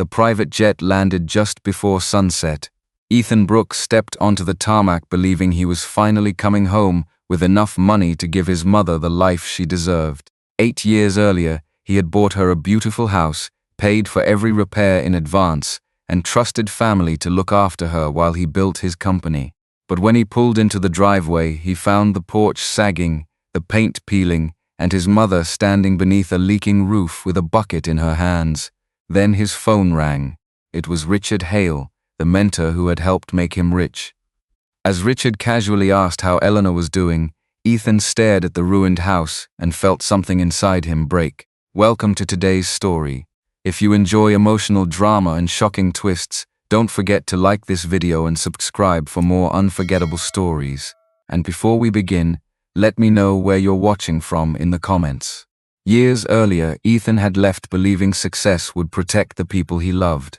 The private jet landed just before sunset. Ethan Brooks stepped onto the tarmac believing he was finally coming home with enough money to give his mother the life she deserved. 8 years earlier, he had bought her a beautiful house, paid for every repair in advance, and trusted family to look after her while he built his company. But when he pulled into the driveway, he found the porch sagging, the paint peeling, and his mother standing beneath a leaking roof with a bucket in her hands. Then his phone rang. It was Richard Hale, the mentor who had helped make him rich. As Richard casually asked how Eleanor was doing, Ethan stared at the ruined house and felt something inside him break. Welcome to today's story. If you enjoy emotional drama and shocking twists, don't forget to like this video and subscribe for more unforgettable stories. And before we begin, let me know where you're watching from in the comments. Years earlier, Ethan had left believing success would protect the people he loved.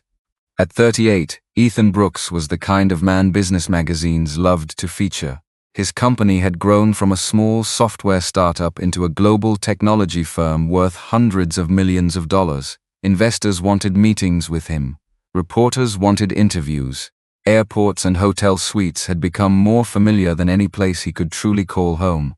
At 38, Ethan Brooks was the kind of man business magazines loved to feature. His company had grown from a small software startup into a global technology firm worth hundreds of millions of dollars. Investors wanted meetings with him. Reporters wanted interviews. Airports and hotel suites had become more familiar than any place he could truly call home.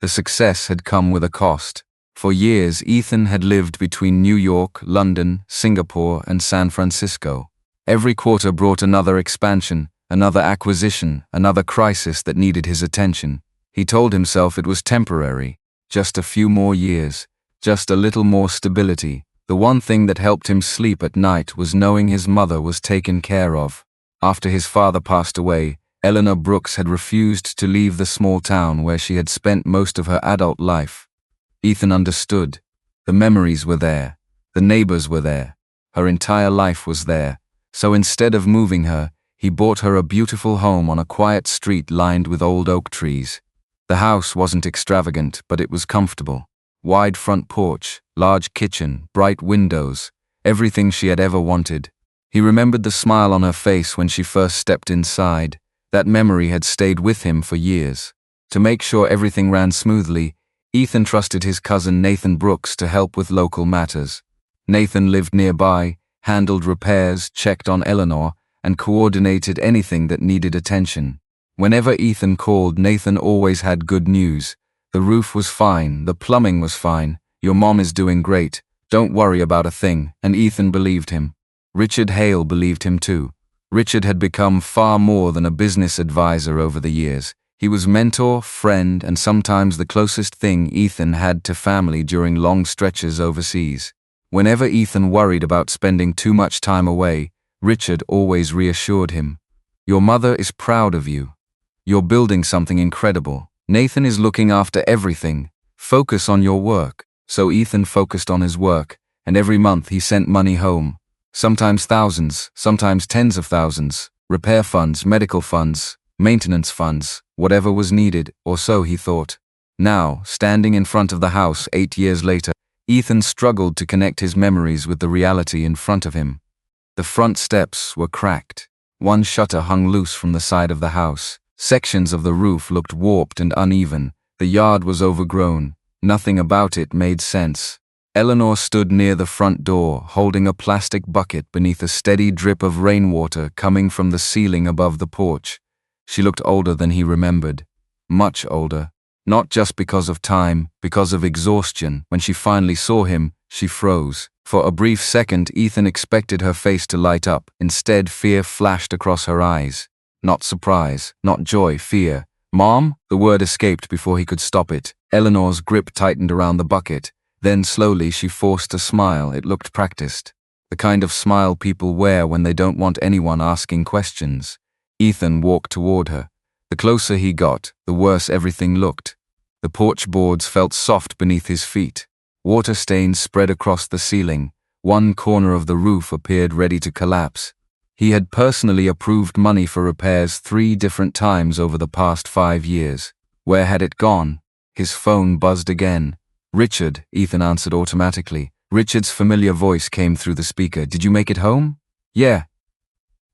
The success had come with a cost. For years, Ethan had lived between New York, London, Singapore, and San Francisco. Every quarter brought another expansion, another acquisition, another crisis that needed his attention. He told himself it was temporary, just a few more years, just a little more stability. The one thing that helped him sleep at night was knowing his mother was taken care of. After his father passed away, Eleanor Brooks had refused to leave the small town where she had spent most of her adult life. Ethan understood. The memories were there. The neighbors were there. Her entire life was there. So instead of moving her, he bought her a beautiful home on a quiet street lined with old oak trees. The house wasn't extravagant, but it was comfortable. Wide front porch, large kitchen, bright windows, everything she had ever wanted. He remembered the smile on her face when she first stepped inside. That memory had stayed with him for years. To make sure everything ran smoothly, Ethan trusted his cousin Nathan Brooks to help with local matters. Nathan lived nearby, handled repairs, checked on Eleanor, and coordinated anything that needed attention. Whenever Ethan called, Nathan always had good news. The roof was fine, the plumbing was fine, your mom is doing great, don't worry about a thing, and Ethan believed him. Richard Hale believed him too. Richard had become far more than a business advisor over the years. He was mentor, friend, and sometimes the closest thing Ethan had to family during long stretches overseas. Whenever Ethan worried about spending too much time away, Richard always reassured him. Your mother is proud of you. You're building something incredible. Nathan is looking after everything. Focus on your work. So Ethan focused on his work, and every month he sent money home. Sometimes thousands, sometimes tens of thousands. Repair funds, medical funds, maintenance funds, whatever was needed, or so he thought. Now, standing in front of the house 8 years later, Ethan struggled to connect his memories with the reality in front of him. The front steps were cracked. One shutter hung loose from the side of the house. Sections of the roof looked warped and uneven. The yard was overgrown. Nothing about it made sense. Eleanor stood near the front door, holding a plastic bucket beneath a steady drip of rainwater coming from the ceiling above the porch. She looked older than he remembered. Much older. Not just because of time, because of exhaustion. When she finally saw him, she froze. For a brief second, Ethan expected her face to light up. Instead, fear flashed across her eyes. Not surprise, not joy, fear. Mom? The word escaped before he could stop it. Eleanor's grip tightened around the bucket. Then slowly she forced a smile. It looked practiced. The kind of smile people wear when they don't want anyone asking questions. Ethan walked toward her. The closer he got, the worse everything looked. The porch boards felt soft beneath his feet. Water stains spread across the ceiling. One corner of the roof appeared ready to collapse. He had personally approved money for repairs 3 different times over the past 5 years. Where had it gone? His phone buzzed again. Richard, Ethan answered automatically. Richard's familiar voice came through the speaker. Did you make it home? Yeah.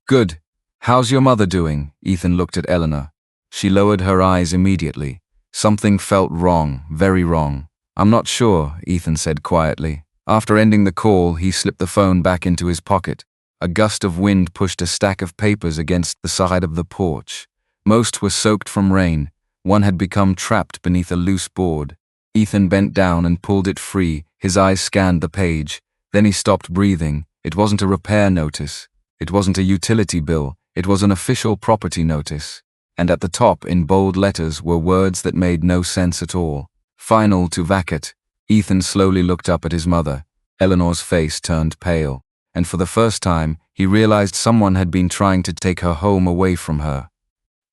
Good. How's your mother doing? Ethan looked at Eleanor. She lowered her eyes immediately. Something felt wrong, very wrong. I'm not sure, Ethan said quietly. After ending the call, he slipped the phone back into his pocket. A gust of wind pushed a stack of papers against the side of the porch. Most were soaked from rain. One had become trapped beneath a loose board. Ethan bent down and pulled it free. His eyes scanned the page. Then he stopped breathing. It wasn't a repair notice. It wasn't a utility bill. It was an official property notice. And at the top, in bold letters, were words that made no sense at all. Final to Vacket. Ethan slowly looked up at his mother. Eleanor's face turned pale, and for the first time, he realized someone had been trying to take her home away from her.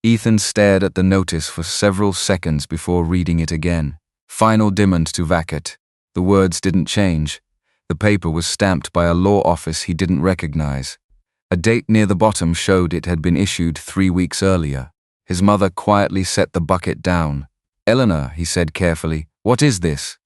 Ethan stared at the notice for several seconds before reading it again. Final demand to Vacket. The words didn't change. The paper was stamped by a law office he didn't recognize. A date near the bottom showed it had been issued 3 weeks earlier. His mother quietly set the bucket down. "Eleanor," he said carefully, "what is this?"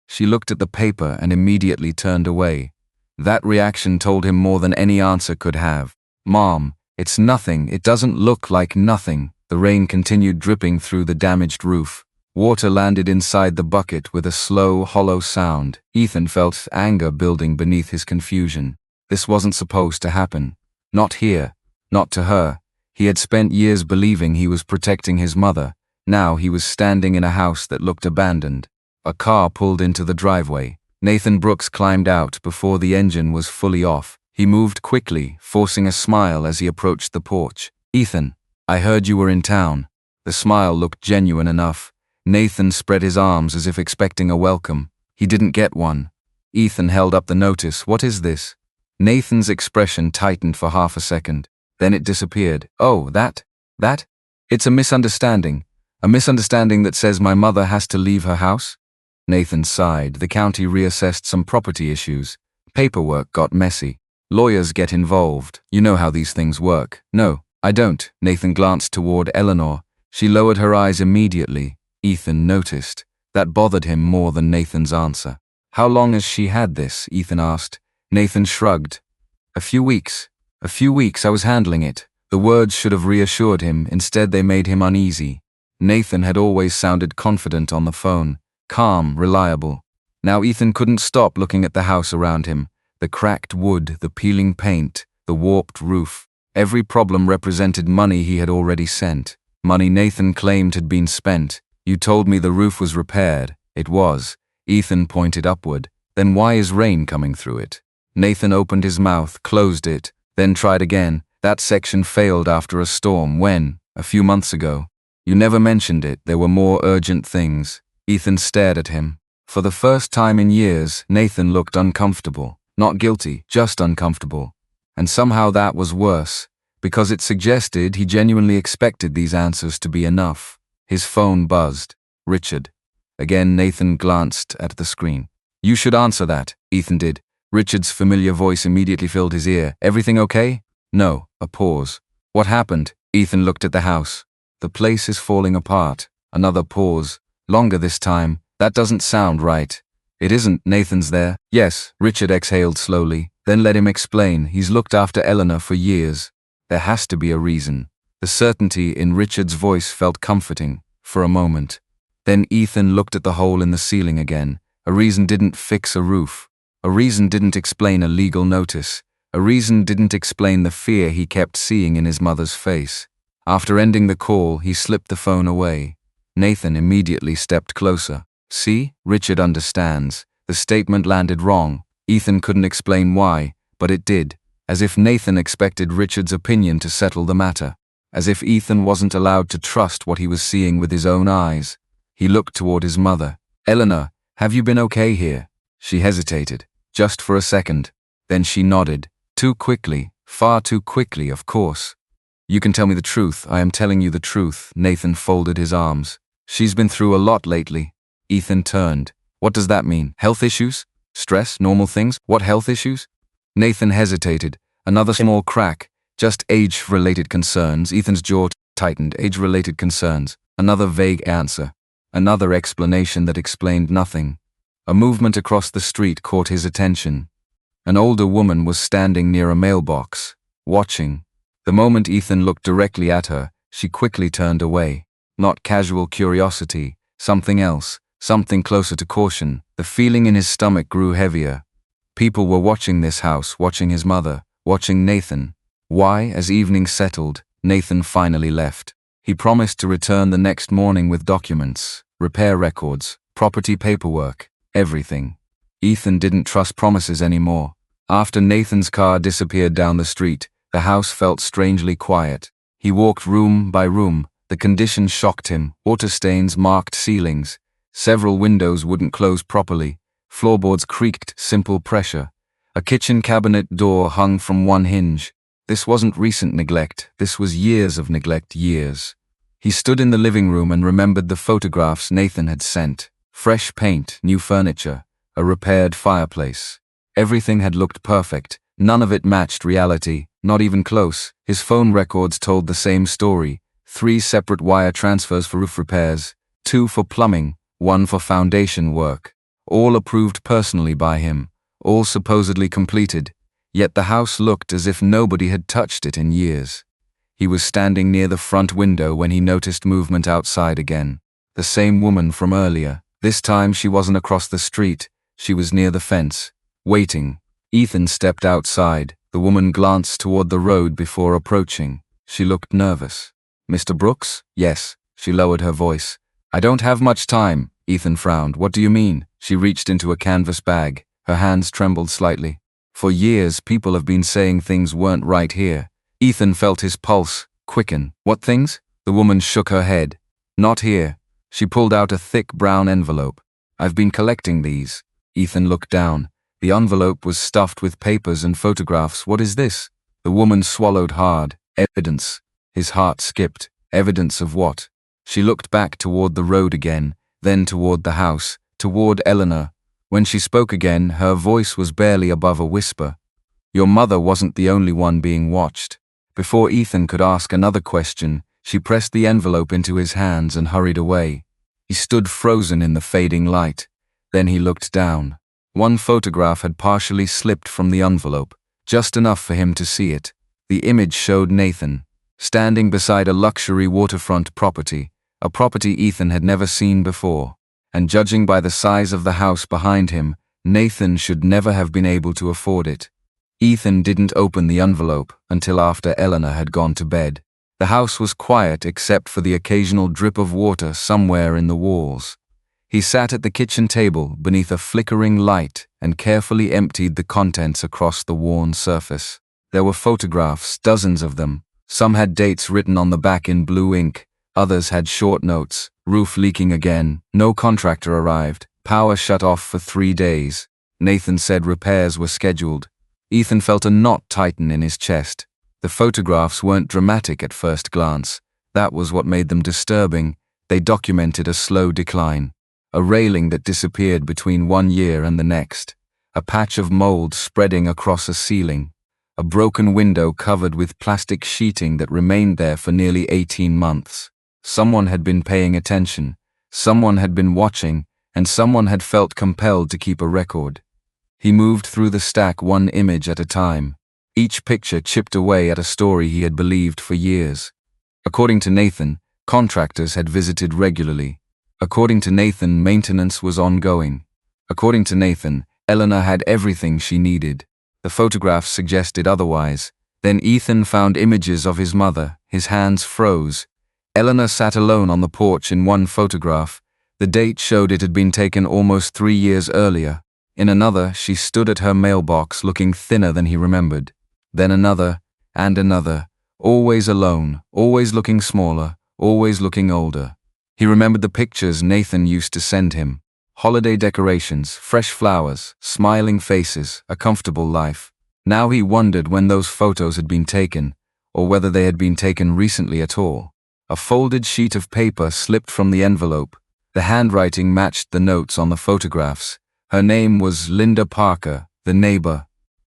She looked at the paper and immediately turned away. That reaction told him more than any answer could have. "Mom, it's nothing. It doesn't look like nothing." The rain continued dripping through the damaged roof. Water landed inside the bucket with a slow, hollow sound. Ethan felt anger building beneath his confusion. This wasn't supposed to happen. Not here. Not to her. He had spent years believing he was protecting his mother. Now he was standing in a house that looked abandoned. A car pulled into the driveway. Nathan Brooks climbed out before the engine was fully off. He moved quickly, forcing a smile as he approached the porch. "Ethan, I heard you were in town." The smile looked genuine enough. Nathan spread his arms as if expecting a welcome. He didn't get one. Ethan held up the notice. "What is this?" Nathan's expression tightened for half a second. Then it disappeared. "Oh, that? It's a misunderstanding. A misunderstanding that says my mother has to leave her house?" Nathan sighed. The county reassessed some property issues. Paperwork got messy. Lawyers get involved. You know how these things work. "No, I don't." Nathan glanced toward Eleanor. She lowered her eyes immediately. Ethan noticed. That bothered him more than Nathan's answer. "How long has she had this?" Ethan asked. Nathan shrugged. "A few weeks. A few weeks. I was handling it." The words should have reassured him. Instead, they made him uneasy. Nathan had always sounded confident on the phone. Calm, reliable. Now Ethan couldn't stop looking at the house around him. The cracked wood, the peeling paint, the warped roof. Every problem represented money he had already sent. Money Nathan claimed had been spent. "You told me the roof was repaired." "It was." Ethan pointed upward. "Then why is rain coming through it?" Nathan opened his mouth, closed it, then tried again. "That section failed after a storm. When?" "A few months ago." "You never mentioned it. There were more urgent things." Ethan stared at him. For the first time in years, Nathan looked uncomfortable. Not guilty, just uncomfortable. And somehow that was worse, because it suggested he genuinely expected these answers to be enough. His phone buzzed. "Richard." Again Nathan glanced at the screen. "You should answer that." Ethan did. Richard's familiar voice immediately filled his ear. "Everything okay?" "No." A pause. "What happened?" Ethan looked at the house. "The place is falling apart." Another pause. Longer this time. "That doesn't sound right." "It isn't." Nathan's there. "Yes." Richard exhaled slowly. "Then let him explain. He's looked after Eleanor for years. There has to be a reason." The certainty in Richard's voice felt comforting, for a moment. Then Ethan looked at the hole in the ceiling again. A reason didn't fix a roof. A reason didn't explain a legal notice. A reason didn't explain the fear he kept seeing in his mother's face. After ending the call, he slipped the phone away. Nathan immediately stepped closer. "See? Richard understands." The statement landed wrong. Ethan couldn't explain why, but it did. As if Nathan expected Richard's opinion to settle the matter. As if Ethan wasn't allowed to trust what he was seeing with his own eyes. He looked toward his mother. "Eleanor, have you been okay here?" She hesitated, just for a second. Then she nodded. "Too quickly, far too quickly, of course." "You can tell me the truth. I am telling you the truth." Nathan folded his arms. "She's been through a lot lately." Ethan turned. "What does that mean? Health issues? Stress? Normal things? What health issues?" Nathan hesitated. Another small crack. "Just age-related concerns." Ethan's jaw tightened. "Age-related concerns." Another vague answer. Another explanation that explained nothing. A movement across the street caught his attention. An older woman was standing near a mailbox, watching. The moment Ethan looked directly at her, she quickly turned away. Not casual curiosity, something else, something closer to caution. The feeling in his stomach grew heavier. People were watching this house, watching his mother, watching Nathan. Why, as evening settled, Nathan finally left. He promised to return the next morning with documents, repair records, property paperwork, everything. Ethan didn't trust promises anymore. After Nathan's car disappeared down the street, the house felt strangely quiet. He walked room by room. The condition shocked him. Water stains marked ceilings. Several windows wouldn't close properly. Floorboards creaked, simple pressure. A kitchen cabinet door hung from one hinge. This wasn't recent neglect. This was years of neglect, years. He stood in the living room and remembered the photographs Nathan had sent. Fresh paint, new furniture, a repaired fireplace. Everything had looked perfect. None of it matched reality, not even close. His phone records told the same story. 3 separate wire transfers for roof repairs, 2 for plumbing, 1 for foundation work. All approved personally by him, all supposedly completed. Yet the house looked as if nobody had touched it in years. He was standing near the front window when he noticed movement outside again. The same woman from earlier. This time she wasn't across the street. She was near the fence, waiting. Ethan stepped outside. The woman glanced toward the road before approaching. She looked nervous. "Mr. Brooks?" "Yes." She lowered her voice. "I don't have much time." Ethan frowned. "What do you mean?" She reached into a canvas bag. Her hands trembled slightly. "For years, people have been saying things weren't right here." Ethan felt his pulse quicken. "What things?" The woman shook her head. "Not here." She pulled out a thick brown envelope. "I've been collecting these." Ethan looked down. The envelope was stuffed with papers and photographs. "What is this?" The woman swallowed hard. "Evidence." His heart skipped. Evidence of what? She looked back toward the road again, then toward the house, toward Eleanor. When she spoke again, her voice was barely above a whisper. "Your mother wasn't the only one being watched." Before Ethan could ask another question, she pressed the envelope into his hands and hurried away. He stood frozen in the fading light. Then he looked down. One photograph had partially slipped from the envelope, just enough for him to see it. The image showed Nathan, standing beside a luxury waterfront property, a property Ethan had never seen before. And judging by the size of the house behind him, Nathan should never have been able to afford it. Ethan didn't open the envelope until after Eleanor had gone to bed. The house was quiet except for the occasional drip of water somewhere in the walls. He sat at the kitchen table beneath a flickering light and carefully emptied the contents across the worn surface. There were photographs, dozens of them. Some had dates written on the back in blue ink. Others had short notes. Roof leaking again. No contractor arrived. Power shut off for 3 days. Nathan said repairs were scheduled. Ethan felt a knot tighten in his chest. The photographs weren't dramatic at first glance. That was what made them disturbing. They documented a slow decline. A railing that disappeared between 1 year and the next. A patch of mold spreading across a ceiling. A broken window covered with plastic sheeting that remained there for nearly 18 months. Someone had been paying attention. Someone had been watching, and someone had felt compelled to keep a record. He moved through the stack one image at a time. Each picture chipped away at a story he had believed for years. According to Nathan, contractors had visited regularly. According to Nathan, maintenance was ongoing. According to Nathan, Eleanor had everything she needed. The photographs suggested otherwise. Then Ethan found images of his mother. His hands froze. Eleanor sat alone on the porch in one photograph. The date showed it had been taken almost 3 years earlier. In another, she stood at her mailbox looking thinner than he remembered. Then another, and another. Always alone, always looking smaller, always looking older. He remembered the pictures Nathan used to send him. Holiday decorations, fresh flowers, smiling faces, a comfortable life. Now he wondered when those photos had been taken, or whether they had been taken recently at all. A folded sheet of paper slipped from the envelope. The handwriting matched the notes on the photographs. Her name was Linda Parker, the neighbor,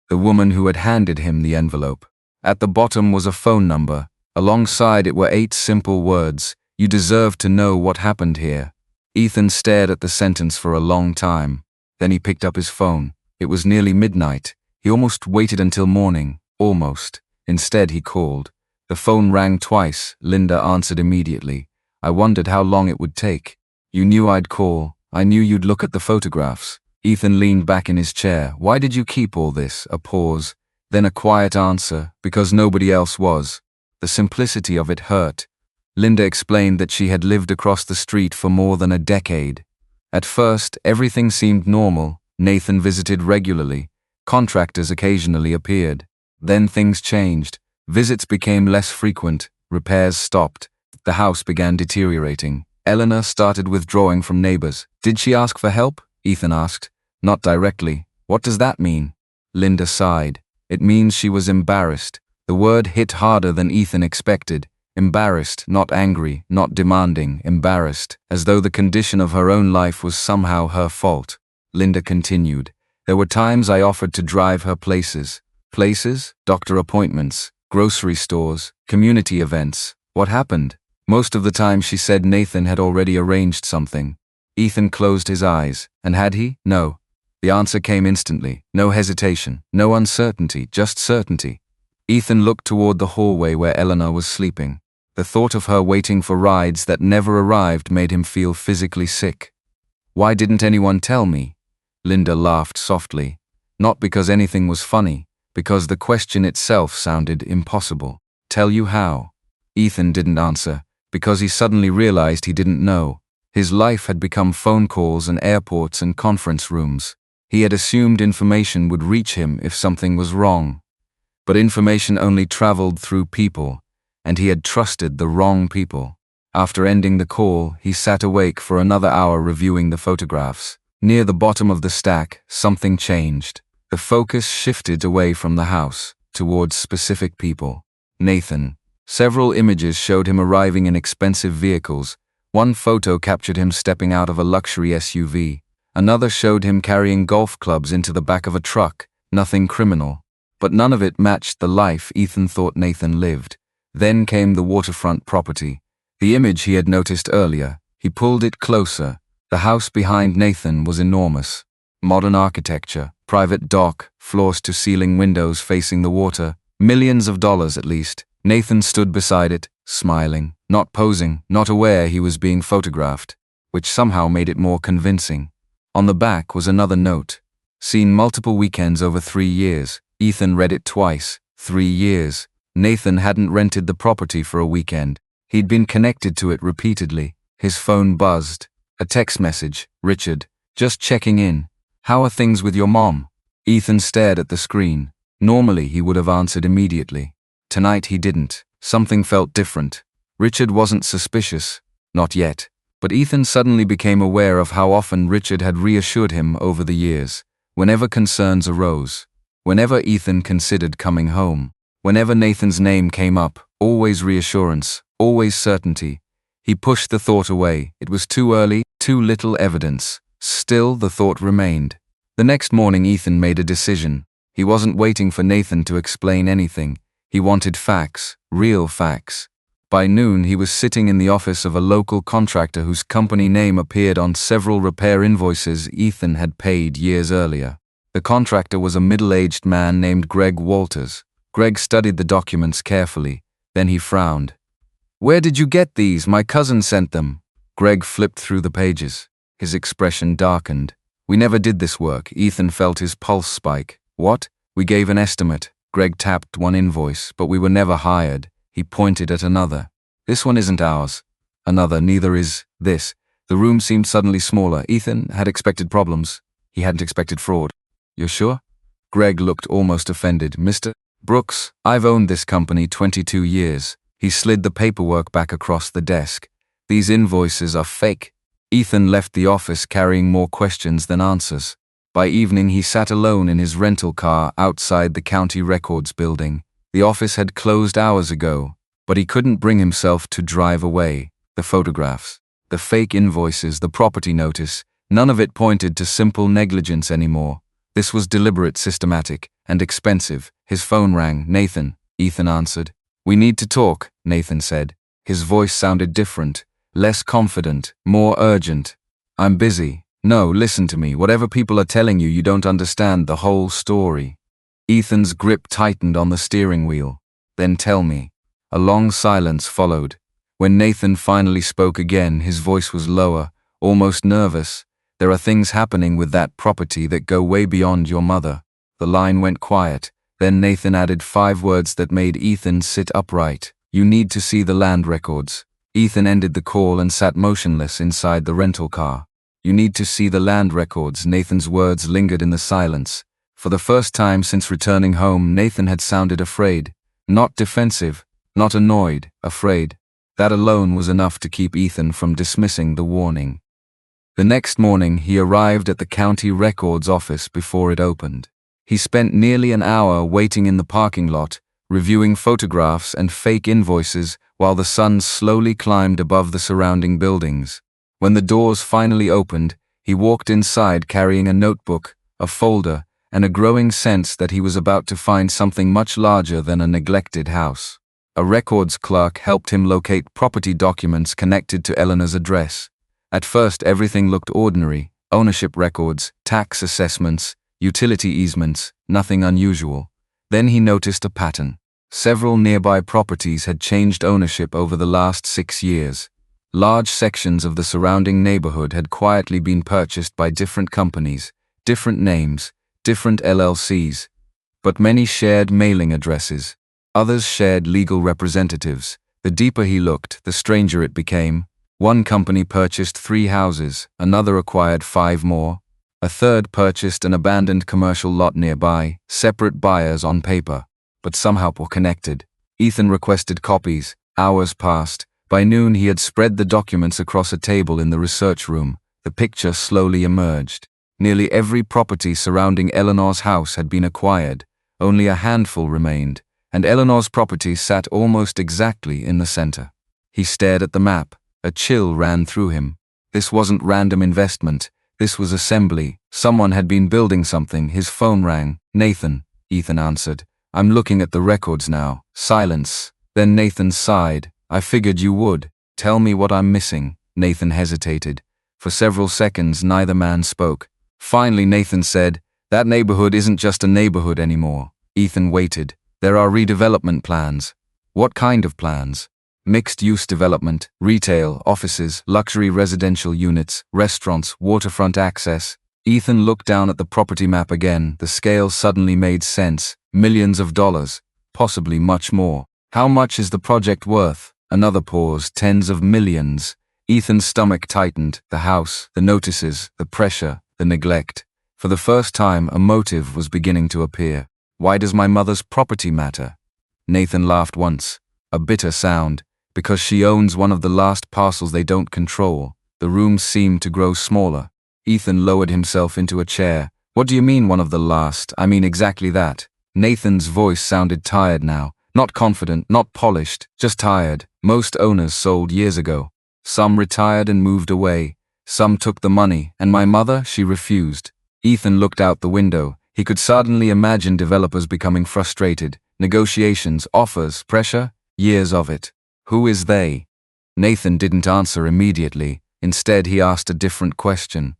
the woman who had handed him the envelope. At the bottom was a phone number. Alongside it were 8 simple words. "You deserve to know what happened here." Ethan stared at the sentence for a long time. Then he picked up his phone. It was nearly midnight. He almost waited until morning. Almost. Instead, he called. The phone rang twice. Linda answered immediately. "I wondered how long it would take. You knew I'd call. I knew you'd look at the photographs." Ethan leaned back in his chair. "Why did you keep all this?" A pause. Then a quiet answer, because nobody else was. The simplicity of it hurt. Linda explained that she had lived across the street for more than a decade. At first, everything seemed normal. Nathan visited regularly. Contractors occasionally appeared. Then things changed. Visits became less frequent. Repairs stopped. The house began deteriorating. Eleanor started withdrawing from neighbors. Did she ask for help? Ethan asked. Not directly. What does that mean? Linda sighed. It means she was embarrassed. The word hit harder than Ethan expected. Embarrassed, not angry, not demanding, embarrassed, as though the condition of her own life was somehow her fault. Linda continued. There were times I offered to drive her places. Places? Doctor appointments, grocery stores, community events. What happened? Most of the time she said Nathan had already arranged something. Ethan closed his eyes. And had he? No. The answer came instantly. No hesitation, no uncertainty, just certainty. Ethan looked toward the hallway where Eleanor was sleeping. The thought of her waiting for rides that never arrived made him feel physically sick. Why didn't anyone tell me? Linda laughed softly. Not because anything was funny, because the question itself sounded impossible. Tell you how? Ethan didn't answer, because he suddenly realized he didn't know. His life had become phone calls and airports and conference rooms. He had assumed information would reach him if something was wrong. But information only traveled through people, and he had trusted the wrong people. After ending the call, he sat awake for another hour reviewing the photographs. Near the bottom of the stack, something changed. The focus shifted away from the house, towards specific people. Nathan. Several images showed him arriving in expensive vehicles. One photo captured him stepping out of a luxury SUV. Another showed him carrying golf clubs into the back of a truck. Nothing criminal. But none of it matched the life Ethan thought Nathan lived. Then came the waterfront property. The image he had noticed earlier. He pulled it closer. The house behind Nathan was enormous. Modern architecture, private dock, floor-to-ceiling windows facing the water. Millions of dollars at least. Nathan stood beside it, smiling, not posing, not aware he was being photographed, which somehow made it more convincing. On the back was another note. Seen multiple weekends over 3 years. Ethan read it twice. 3 years. Nathan hadn't rented the property for a weekend. He'd been connected to it repeatedly. His phone buzzed. A text message. Richard. Just checking in. How are things with your mom? Ethan stared at the screen. Normally he would have answered immediately. Tonight he didn't. Something felt different. Richard wasn't suspicious. Not yet. But Ethan suddenly became aware of how often Richard had reassured him over the years. Whenever concerns arose. Whenever Ethan considered coming home. Whenever Nathan's name came up. Always reassurance. Always certainty. He pushed the thought away. It was too early, too little evidence. Still, the thought remained. The next morning Ethan made a decision. He wasn't waiting for Nathan to explain anything. He wanted facts, real facts. By noon he was sitting in the office of a local contractor whose company name appeared on several repair invoices Ethan had paid years earlier. The contractor was a middle-aged man named Greg Walters. Greg studied the documents carefully. Then he frowned. "Where did you get these? My cousin sent them." Greg flipped through the pages. His expression darkened. "We never did this work." Ethan felt his pulse spike. "What?" "We gave an estimate." Greg tapped one invoice, "but we were never hired." He pointed at another. "This one isn't ours." Another, "Neither is this." The room seemed suddenly smaller. Ethan had expected problems. He hadn't expected fraud. "You're sure?" Greg looked almost offended. "Mr. Brooks, I've owned this company 22 years. He slid the paperwork back across the desk. "These invoices are fake." Ethan left the office carrying more questions than answers. By evening he sat alone in his rental car outside the county records building. The office had closed hours ago, but he couldn't bring himself to drive away. The photographs, the fake invoices, the property notice, none of it pointed to simple negligence anymore. This was deliberate, systematic, and expensive. His phone rang. "Nathan," Ethan answered. "We need to talk," Nathan said. His voice sounded different, less confident, more urgent. "I'm busy." "No, listen to me. Whatever people are telling you, you don't understand the whole story." Ethan's grip tightened on the steering wheel. "Then tell me." A long silence followed. When Nathan finally spoke again, his voice was lower, almost nervous. "There are things happening with that property that go way beyond your mother." The line went quiet. Then Nathan added 5 words that made Ethan sit upright. You need to see the land records. Ethan ended the call and sat motionless inside the rental car. You need to see the land records. Nathan's words lingered in the silence. For the first time since returning home, Nathan had sounded afraid. Not defensive, not annoyed, afraid. That alone was enough to keep Ethan from dismissing the warning. The next morning, he arrived at the county records office before it opened. He spent nearly an hour waiting in the parking lot, reviewing photographs and fake invoices while the sun slowly climbed above the surrounding buildings. When the doors finally opened, he walked inside carrying a notebook, a folder, and a growing sense that he was about to find something much larger than a neglected house. A records clerk helped him locate property documents connected to Eleanor's address. At first, everything looked ordinary: ownership records, tax assessments, utility easements, nothing unusual. Then he noticed a pattern. Several nearby properties had changed ownership over the last 6 years. Large sections of the surrounding neighborhood had quietly been purchased by different companies, different names, different LLCs. But many shared mailing addresses. Others shared legal representatives. The deeper he looked, the stranger it became. One company purchased 3 houses, another acquired 5 more. A third purchased an abandoned commercial lot nearby, separate buyers on paper, but somehow were connected. Ethan requested copies. Hours passed. By noon he had spread the documents across a table in the research room. The picture slowly emerged. Nearly every property surrounding Eleanor's house had been acquired. Only a handful remained, and Eleanor's property sat almost exactly in the center. He stared at the map. A chill ran through him. This wasn't random investment. This was assembly. Someone had been building something. His phone rang. Nathan, Ethan answered. I'm looking at the records now. Silence. Then Nathan sighed. I figured you would. Tell me what I'm missing. Nathan hesitated. For several seconds, neither man spoke. Finally, Nathan said, that neighborhood isn't just a neighborhood anymore. Ethan waited. There are redevelopment plans. What kind of plans? Mixed-use development, retail, offices, luxury residential units, restaurants, waterfront access. Ethan looked down at the property map again. The scale suddenly made sense. Millions of dollars, possibly much more. How much is the project worth? Another pause. Tens of millions. Ethan's stomach tightened. The house, the notices, the pressure, the neglect. For the first time, a motive was beginning to appear. Why does my mother's property matter? Nathan laughed once. A bitter sound. Because she owns one of the last parcels they don't control. The room seemed to grow smaller. Ethan lowered himself into a chair. What do you mean one of the last? I mean exactly that. Nathan's voice sounded tired now. Not confident, not polished, just tired. Most owners sold years ago. Some retired and moved away. Some took the money, and my mother, she refused. Ethan looked out the window. He could suddenly imagine developers becoming frustrated. Negotiations, offers, pressure, years of it. Who is they? Nathan didn't answer immediately. Instead, he asked a different question.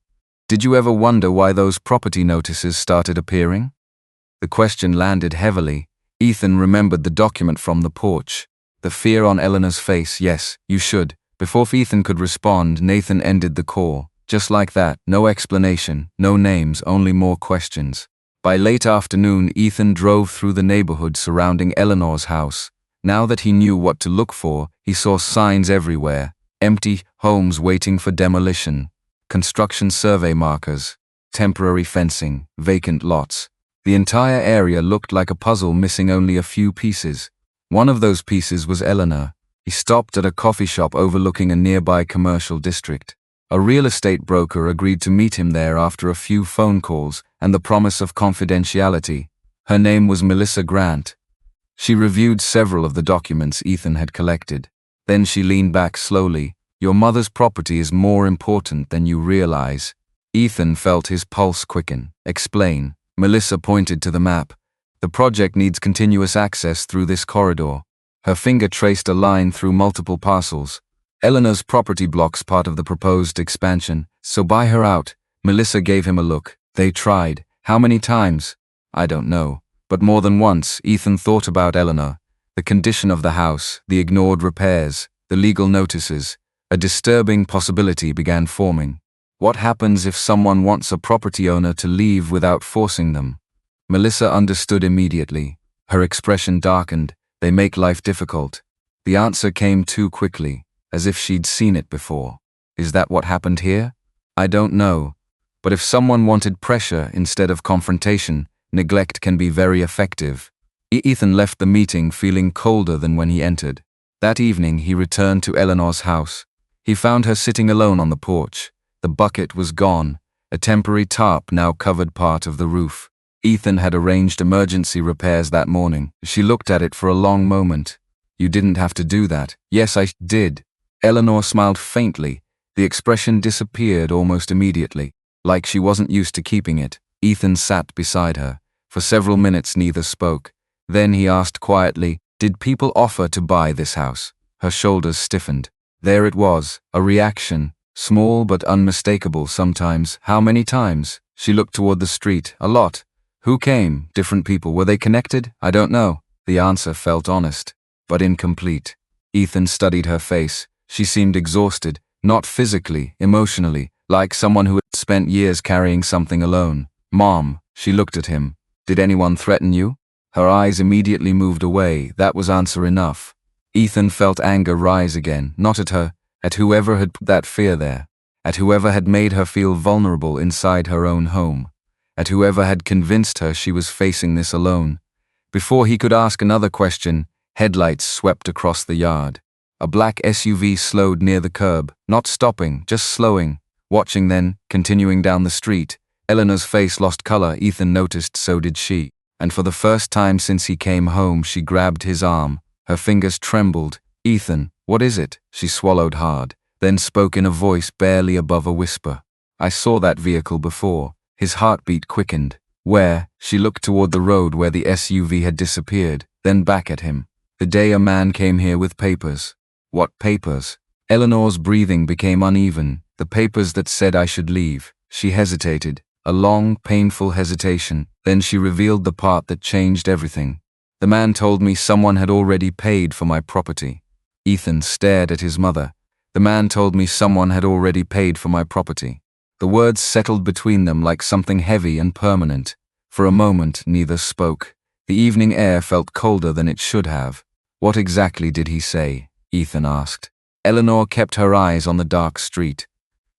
Did you ever wonder why those property notices started appearing? The question landed heavily. Ethan remembered the document from the porch. The fear on Eleanor's face. Yes, you should. Before Ethan could respond, Nathan ended the call. Just like that, no explanation, no names, only more questions. By late afternoon, Ethan drove through the neighborhood surrounding Eleanor's house. Now that he knew what to look for, he saw signs everywhere. Empty homes waiting for demolition. Construction survey markers. Temporary fencing. Vacant lots. The entire area looked like a puzzle missing only a few pieces. One of those pieces was Eleanor. He stopped at a coffee shop overlooking a nearby commercial district. A real estate broker agreed to meet him there after a few phone calls and the promise of confidentiality. Her name was Melissa Grant. She reviewed several of the documents Ethan had collected. Then she leaned back slowly. Your mother's property is more important than you realize. Ethan felt his pulse quicken. Explain. Melissa pointed to the map. The project needs continuous access through this corridor. Her finger traced a line through multiple parcels. Eleanor's property blocks part of the proposed expansion, so buy her out. Melissa gave him a look. They tried. How many times? I don't know. But more than once, Ethan thought about Eleanor. The condition of the house, the ignored repairs, the legal notices. A disturbing possibility began forming. What happens if someone wants a property owner to leave without forcing them? Melissa understood immediately. Her expression darkened. They make life difficult. The answer came too quickly, as if she'd seen it before. Is that what happened here? I don't know. But if someone wanted pressure instead of confrontation, neglect can be very effective. Ethan left the meeting feeling colder than when he entered. That evening, he returned to Eleanor's house. He found her sitting alone on the porch. The bucket was gone. A temporary tarp now covered part of the roof. Ethan had arranged emergency repairs that morning. She looked at it for a long moment. You didn't have to do that. Yes, I did. Eleanor smiled faintly. The expression disappeared almost immediately, like she wasn't used to keeping it. Ethan sat beside her. For several minutes neither spoke. Then he asked quietly, "Did people offer to buy this house?" Her shoulders stiffened. There it was, a reaction, small but unmistakable sometimes. How many times? She looked toward the street. A lot. Who came? Different people. Were they connected? I don't know. The answer felt honest, but incomplete. Ethan studied her face. She seemed exhausted, not physically, emotionally, like someone who had spent years carrying something alone. Mom, she looked at him. Did anyone threaten you? Her eyes immediately moved away. That was answer enough. Ethan felt anger rise again, not at her, at whoever had put that fear there, at whoever had made her feel vulnerable inside her own home, at whoever had convinced her she was facing this alone. Before he could ask another question, headlights swept across the yard. A black SUV slowed near the curb, not stopping, just slowing, watching then, continuing down the street. Eleanor's face lost color. Ethan noticed so did she, and for the first time since he came home she grabbed his arm. Her fingers trembled. Ethan, what is it? She swallowed hard, then spoke in a voice barely above a whisper. I saw that vehicle before. His heartbeat quickened. Where? She looked toward the road where the SUV had disappeared, then back at him. The day a man came here with papers. What papers? Eleanor's breathing became uneven. The papers that said I should leave. She hesitated. A long, painful hesitation. Then she revealed the part that changed everything. The man told me someone had already paid for my property. Ethan stared at his mother. The man told me someone had already paid for my property. The words settled between them like something heavy and permanent. For a moment, neither spoke. The evening air felt colder than it should have. What exactly did he say? Ethan asked. Eleanor kept her eyes on the dark street.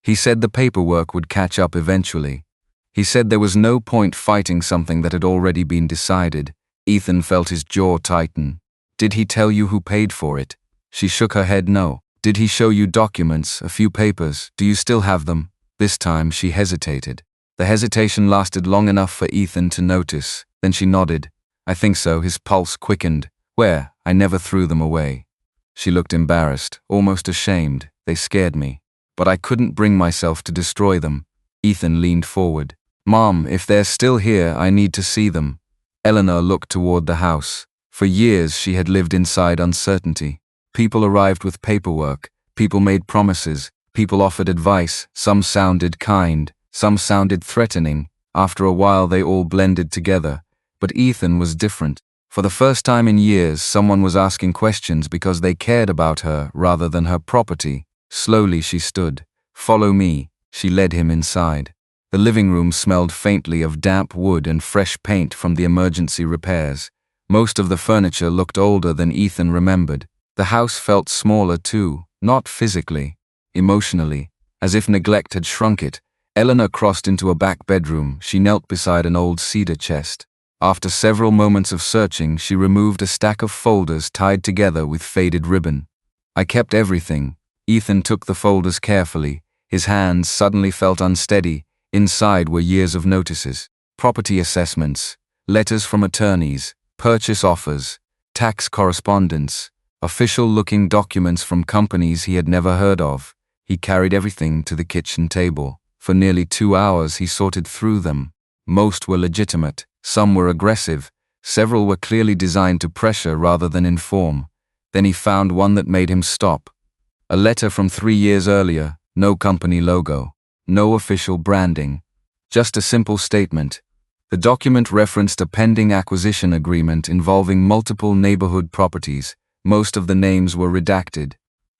He said the paperwork would catch up eventually. He said there was no point fighting something that had already been decided. Ethan felt his jaw tighten. Did he tell you who paid for it? She shook her head no. Did he show you documents, a few papers? Do you still have them? This time she hesitated. The hesitation lasted long enough for Ethan to notice. Then she nodded. I think so. His pulse quickened. Where? I never threw them away. She looked embarrassed, almost ashamed. They scared me. But I couldn't bring myself to destroy them. Ethan leaned forward. Mom, if they're still here, I need to see them. Eleanor looked toward the house. For years she had lived inside uncertainty. People arrived with paperwork. People made promises. People offered advice. Some sounded kind. Some sounded threatening. After a while they all blended together. But Ethan was different. For the first time in years, someone was asking questions because they cared about her rather than her property. Slowly she stood. Follow me. She led him inside. The living room smelled faintly of damp wood and fresh paint from the emergency repairs. Most of the furniture looked older than Ethan remembered. The house felt smaller too, not physically, emotionally, as if neglect had shrunk it. Eleanor crossed into a back bedroom. She knelt beside an old cedar chest. After several moments of searching, she removed a stack of folders tied together with faded ribbon. I kept everything. Ethan took the folders carefully. His hands suddenly felt unsteady. Inside were years of notices, property assessments, letters from attorneys, purchase offers, tax correspondence, official-looking documents from companies he had never heard of. He carried everything to the kitchen table. For nearly 2 hours he sorted through them. Most were legitimate, some were aggressive, several were clearly designed to pressure rather than inform. Then he found one that made him stop. A letter from 3 years earlier, no company logo, no official branding, just a simple statement. The document referenced a pending acquisition agreement involving multiple neighborhood properties. Most of the names were redacted,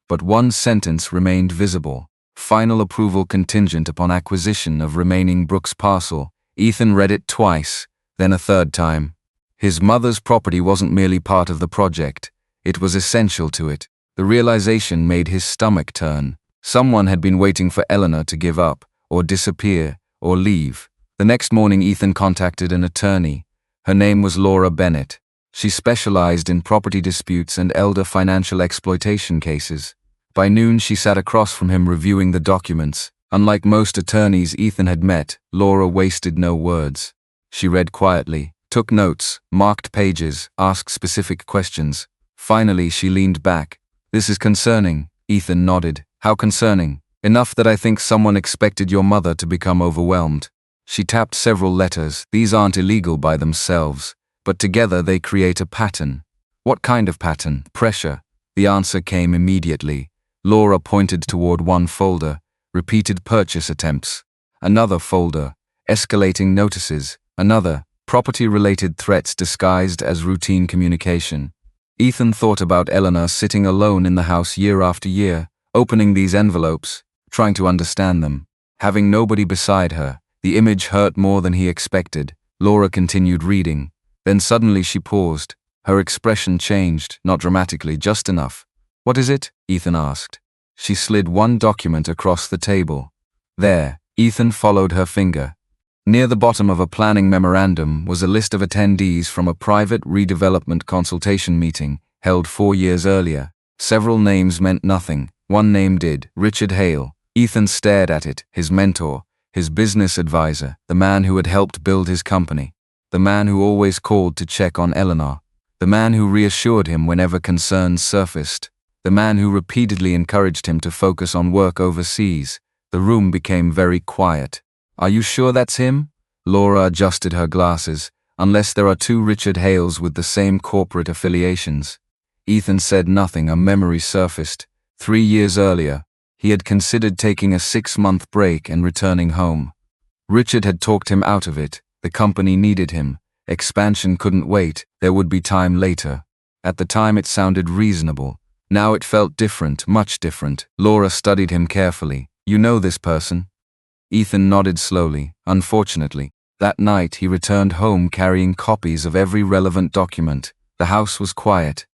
but one sentence remained visible. Final approval contingent upon acquisition of remaining Brooks parcel. Ethan read it twice. then a third time. His mother's property wasn't merely part of the project, it was essential to it. The realization made his stomach turn. Someone had been waiting for Eleanor to give up, or disappear, or leave. The next morning Ethan contacted an attorney. Her name was Laura Bennett. She specialized in property disputes and elder financial exploitation cases. By noon she sat across from him reviewing the documents. Unlike most attorneys Ethan had met, Laura wasted no words. She read quietly, took notes, marked pages, asked specific questions. Finally she leaned back. "This is concerning," Ethan nodded. "How concerning?" "Enough that I think someone expected your mother to become overwhelmed." She tapped several letters. "These aren't illegal by themselves, but together they create a pattern." "What kind of pattern?" "Pressure." The answer came immediately. Laura pointed toward one folder, repeated purchase attempts. Another folder, escalating notices. Another, property-related threats disguised as routine communication. Ethan thought about Eleanor sitting alone in the house year after year, opening these envelopes, trying to understand them. Having nobody beside her, the image hurt more than he expected. Laura continued reading. Then suddenly she paused. Her expression changed, not dramatically, just enough. "What is it?" Ethan asked. She slid one document across the table. There, Ethan followed her finger. Near the bottom of a planning memorandum was a list of attendees from a private redevelopment consultation meeting held 4 years earlier. Several names meant nothing. One name did, Richard Hale. Ethan stared at it, his mentor, his business advisor, the man who had helped build his company, the man who always called to check on Eleanor, the man who reassured him whenever concerns surfaced, the man who repeatedly encouraged him to focus on work overseas. The room became very quiet. "Are you sure that's him?" Laura adjusted her glasses. "Unless there are two Richard Hales with the same corporate affiliations." Ethan said nothing. A memory surfaced. 3 years earlier, he had considered taking a 6-month break and returning home. Richard had talked him out of it. The company needed him. Expansion couldn't wait. There would be time later. At the time it sounded reasonable. Now it felt different, much different. Laura studied him carefully. "You know this person?" Ethan nodded slowly. "Unfortunately, that night he returned home carrying copies of every relevant document. The house was quiet.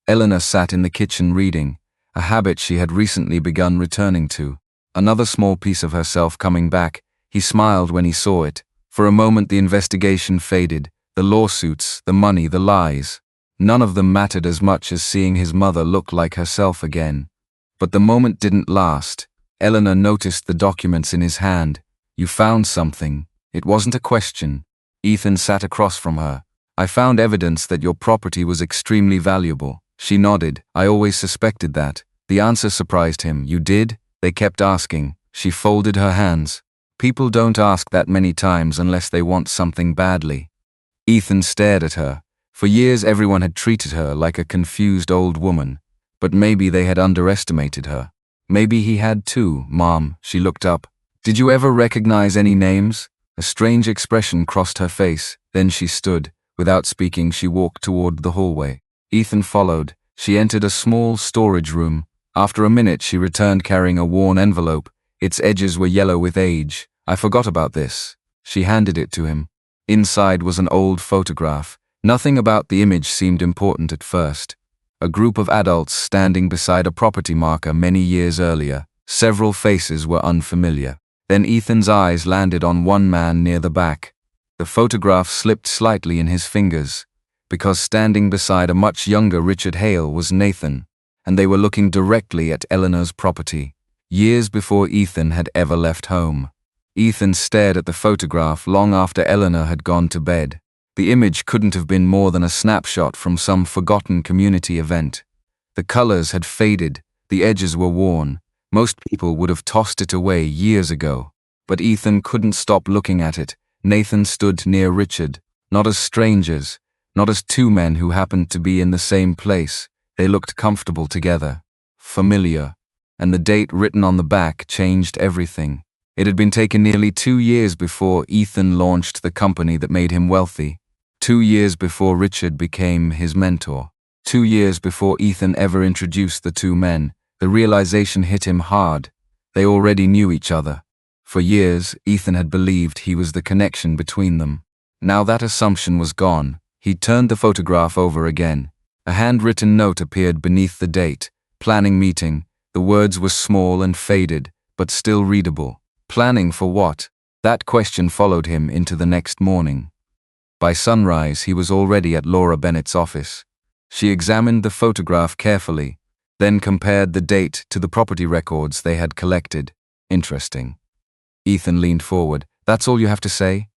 Eleanor sat in the kitchen reading, a habit she had recently begun returning to. Another small piece of herself coming back. He smiled when he saw it. For a moment the investigation faded. The lawsuits, the money, the lies. None of them mattered as much as seeing his mother look like herself again. But the moment didn't last. Eleanor noticed the documents in his hand. "You found something." It wasn't a question. Ethan sat across from her. "I found evidence that your property was extremely valuable." She nodded. "I always suspected that." The answer surprised him. "You did?" They kept asking. She folded her hands. "People don't ask that many times unless they want something badly." Ethan stared at her. For years everyone had treated her like a confused old woman. But maybe they had underestimated her. Maybe he had too. "Mom," she looked up. "Did you ever recognize any names?" A strange expression crossed her face. Then she stood. Without speaking, she walked toward the hallway. Ethan followed. She entered a small storage room. After a minute, she returned carrying a worn envelope. Its edges were yellow with age. "I forgot about this." She handed it to him. Inside was an old photograph. Nothing about the image seemed important at first. A group of adults standing beside a property marker many years earlier. Several faces were unfamiliar. Then Ethan's eyes landed on one man near the back. The photograph slipped slightly in his fingers, because standing beside a much younger Richard Hale was Nathan, and they were looking directly at Eleanor's property, years before Ethan had ever left home. Ethan stared at the photograph long after Eleanor had gone to bed. The image couldn't have been more than a snapshot from some forgotten community event. The colors had faded, the edges were worn. Most people would have tossed it away years ago. But Ethan couldn't stop looking at it. Nathan stood near Richard, not as strangers, not as two men who happened to be in the same place. They looked comfortable together, familiar, and the date written on the back changed everything. It had been taken nearly 2 years before Ethan launched the company that made him wealthy. 2 years before Richard became his mentor. 2 years before Ethan ever introduced the two men. The realization hit him hard. They already knew each other. For years, Ethan had believed he was the connection between them. Now that assumption was gone, he turned the photograph over again. A handwritten note appeared beneath the date. Planning meeting. The words were small and faded, but still readable. Planning for what? That question followed him into the next morning. By sunrise, he was already at Laura Bennett's office. She examined the photograph carefully, then compared the date to the property records they had collected. Interesting. Ethan leaned forward. That's all you have to say?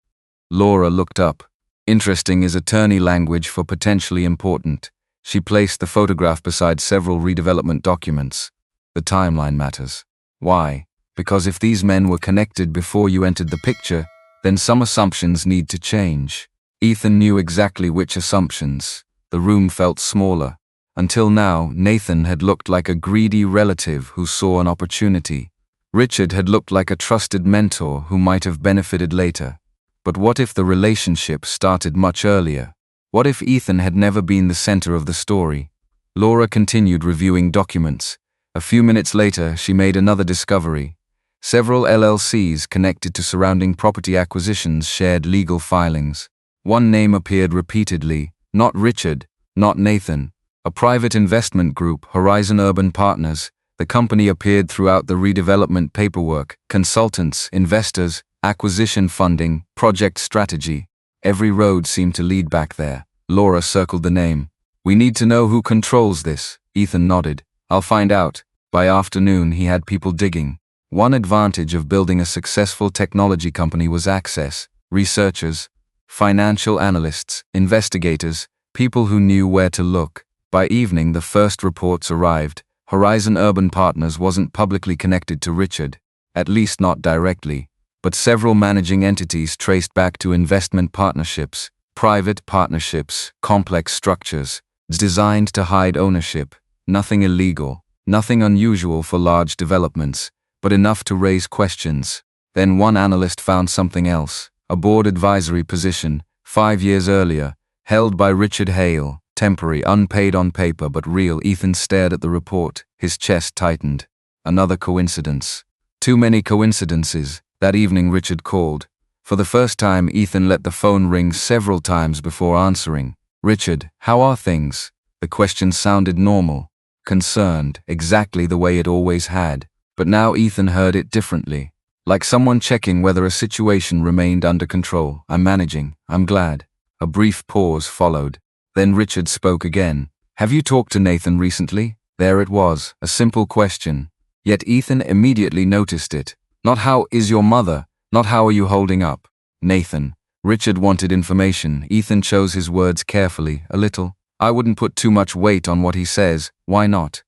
Laura looked up. Interesting is attorney language for potentially important. She placed the photograph beside several redevelopment documents. The timeline matters. Why? Because if these men were connected before you entered the picture, then some assumptions need to change. Ethan knew exactly which assumptions. The room felt smaller. Until now, Nathan had looked like a greedy relative who saw an opportunity. Richard had looked like a trusted mentor who might have benefited later. But what if the relationship started much earlier? What if Ethan had never been the center of the story? Laura continued reviewing documents. A few minutes later, she made another discovery. Several LLCs connected to surrounding property acquisitions shared legal filings. One name appeared repeatedly, not Richard, not Nathan. A private investment group, Horizon Urban Partners. The company appeared throughout the redevelopment paperwork, consultants, investors, acquisition funding, project strategy. Every road seemed to lead back there. Laura circled the name. We need to know who controls this. Ethan nodded. I'll find out. By afternoon, he had people digging. One advantage of building a successful technology company was access. Researchers, financial analysts, investigators, people who knew where to look. By evening, the first reports arrived. Horizon Urban Partners wasn't publicly connected to Richard, at least not directly, but several managing entities traced back to investment partnerships, private partnerships, complex structures, designed to hide ownership. Nothing illegal, nothing unusual for large developments, but enough to raise questions. Then one analyst found something else, a board advisory position, 5 years earlier, held by Richard Hale. Temporary, unpaid on paper but real. Ethan stared at the report, his chest tightened. Another coincidence. Too many coincidences. That evening Richard called. For the first time, Ethan let the phone ring several times before answering. Richard, how are things? The question sounded normal, concerned, exactly the way it always had. But now Ethan heard it differently, like someone checking whether a situation remained under control. I'm managing, I'm glad. A brief pause followed. Then Richard spoke again. Have you talked to Nathan recently? There it was, a simple question. Yet Ethan immediately noticed it. Not how is your mother, not how are you holding up. Nathan. Richard wanted information. Ethan chose his words carefully, a little. I wouldn't put too much weight on what he says. Why not?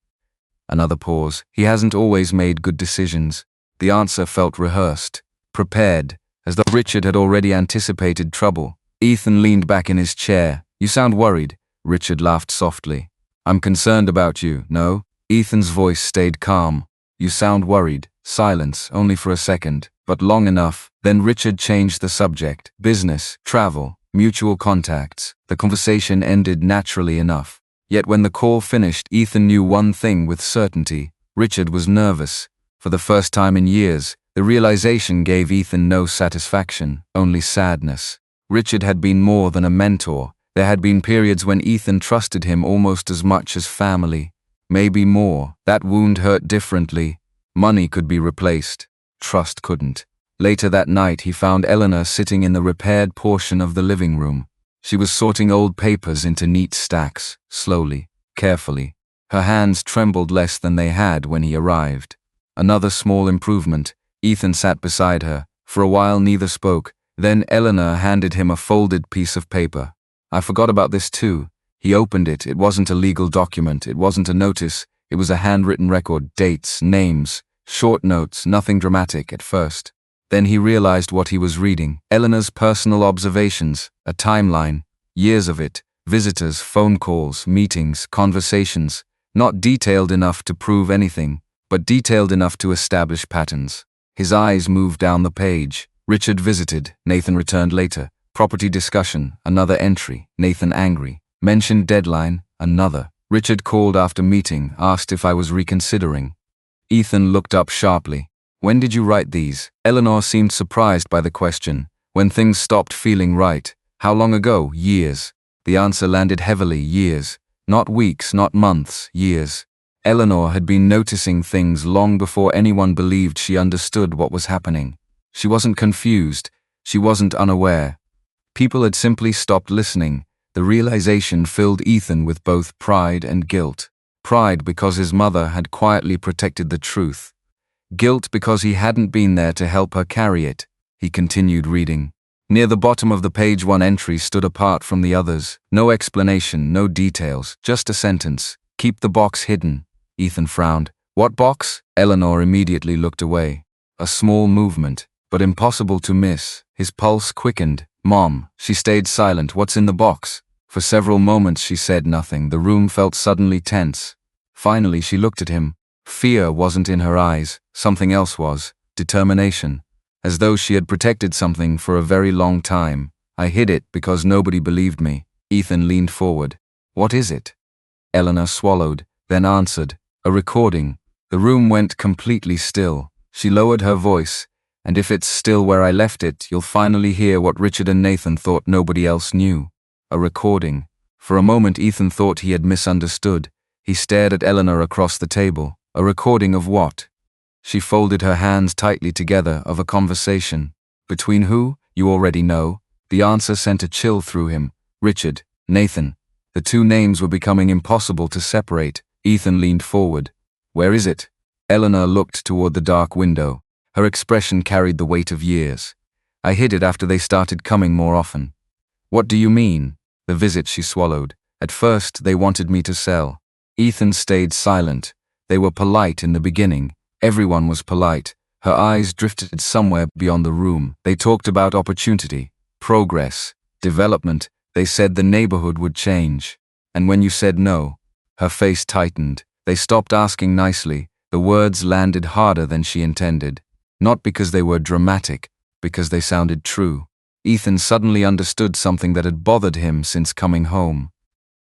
Another pause. He hasn't always made good decisions. The answer felt rehearsed, prepared, as though Richard had already anticipated trouble. Ethan leaned back in his chair. You sound worried. Richard laughed softly. I'm concerned about you, no? Ethan's voice stayed calm. You sound worried. Silence, only for a second, but long enough. Then Richard changed the subject. Business, travel, mutual contacts. The conversation ended naturally enough. Yet when the call finished, Ethan knew one thing with certainty. Richard was nervous. For the first time in years, the realization gave Ethan no satisfaction, only sadness. Richard had been more than a mentor. There had been periods when Ethan trusted him almost as much as family. Maybe more. That wound hurt differently. Money could be replaced. Trust couldn't. Later that night, he found Eleanor sitting in the repaired portion of the living room. She was sorting old papers into neat stacks, slowly, carefully. Her hands trembled less than they had when he arrived. Another small improvement. Ethan sat beside her. For a while neither spoke. Then Eleanor handed him a folded piece of paper. I forgot about this too. He opened it. It wasn't a legal document. It wasn't a notice. It was a handwritten record, dates, names, short notes, nothing dramatic at first. Then he realized what he was reading. Eleanor's personal observations, a timeline, years of it, visitors, phone calls, meetings, conversations, not detailed enough to prove anything, but detailed enough to establish patterns. His eyes moved down the page. Richard visited. Nathan returned later. Property discussion, another entry. Nathan angry. Mentioned deadline, another. Richard called after meeting, asked if I was reconsidering. Ethan looked up sharply. When did you write these? Eleanor seemed surprised by the question. When things stopped feeling right. How long ago? Years. The answer landed heavily. Years. Not weeks, not months, years. Eleanor had been noticing things long before anyone believed she understood what was happening. She wasn't confused. She wasn't unaware. People had simply stopped listening. The realization filled Ethan with both pride and guilt. Pride because his mother had quietly protected the truth. Guilt because he hadn't been there to help her carry it. He continued reading. Near the bottom of the page, one entry stood apart from the others. No explanation, no details, just a sentence. Keep the box hidden. Ethan frowned. What box? Eleanor immediately looked away. A small movement, but impossible to miss. His pulse quickened. Mom. She stayed silent. What's in the box? For several moments she said nothing. The room felt suddenly tense. Finally she looked at him. Fear wasn't in her eyes. Something else was. Determination. As though she had protected something for a very long time. I hid it because nobody believed me. Ethan leaned forward. What is it? Eleanor swallowed, then answered. A recording. The room went completely still. She lowered her voice. And if it's still where I left it, you'll finally hear what Richard and Nathan thought nobody else knew. A recording. For a moment Ethan thought he had misunderstood. He stared at Eleanor across the table. A recording of what? She folded her hands tightly together. Of a conversation. Between who? You already know. The answer sent a chill through him. Richard, Nathan. The two names were becoming impossible to separate. Ethan leaned forward. Where is it? Eleanor looked toward the dark window. Her expression carried the weight of years. I hid it after they started coming more often. What do you mean? The visit, she swallowed. At first they wanted me to sell. Ethan stayed silent. They were polite in the beginning. Everyone was polite. Her eyes drifted somewhere beyond the room. They talked about opportunity, progress, development. They said the neighborhood would change. And when you said no, her face tightened. They stopped asking nicely. The words landed harder than she intended. Not because they were dramatic, because they sounded true. Ethan suddenly understood something that had bothered him since coming home.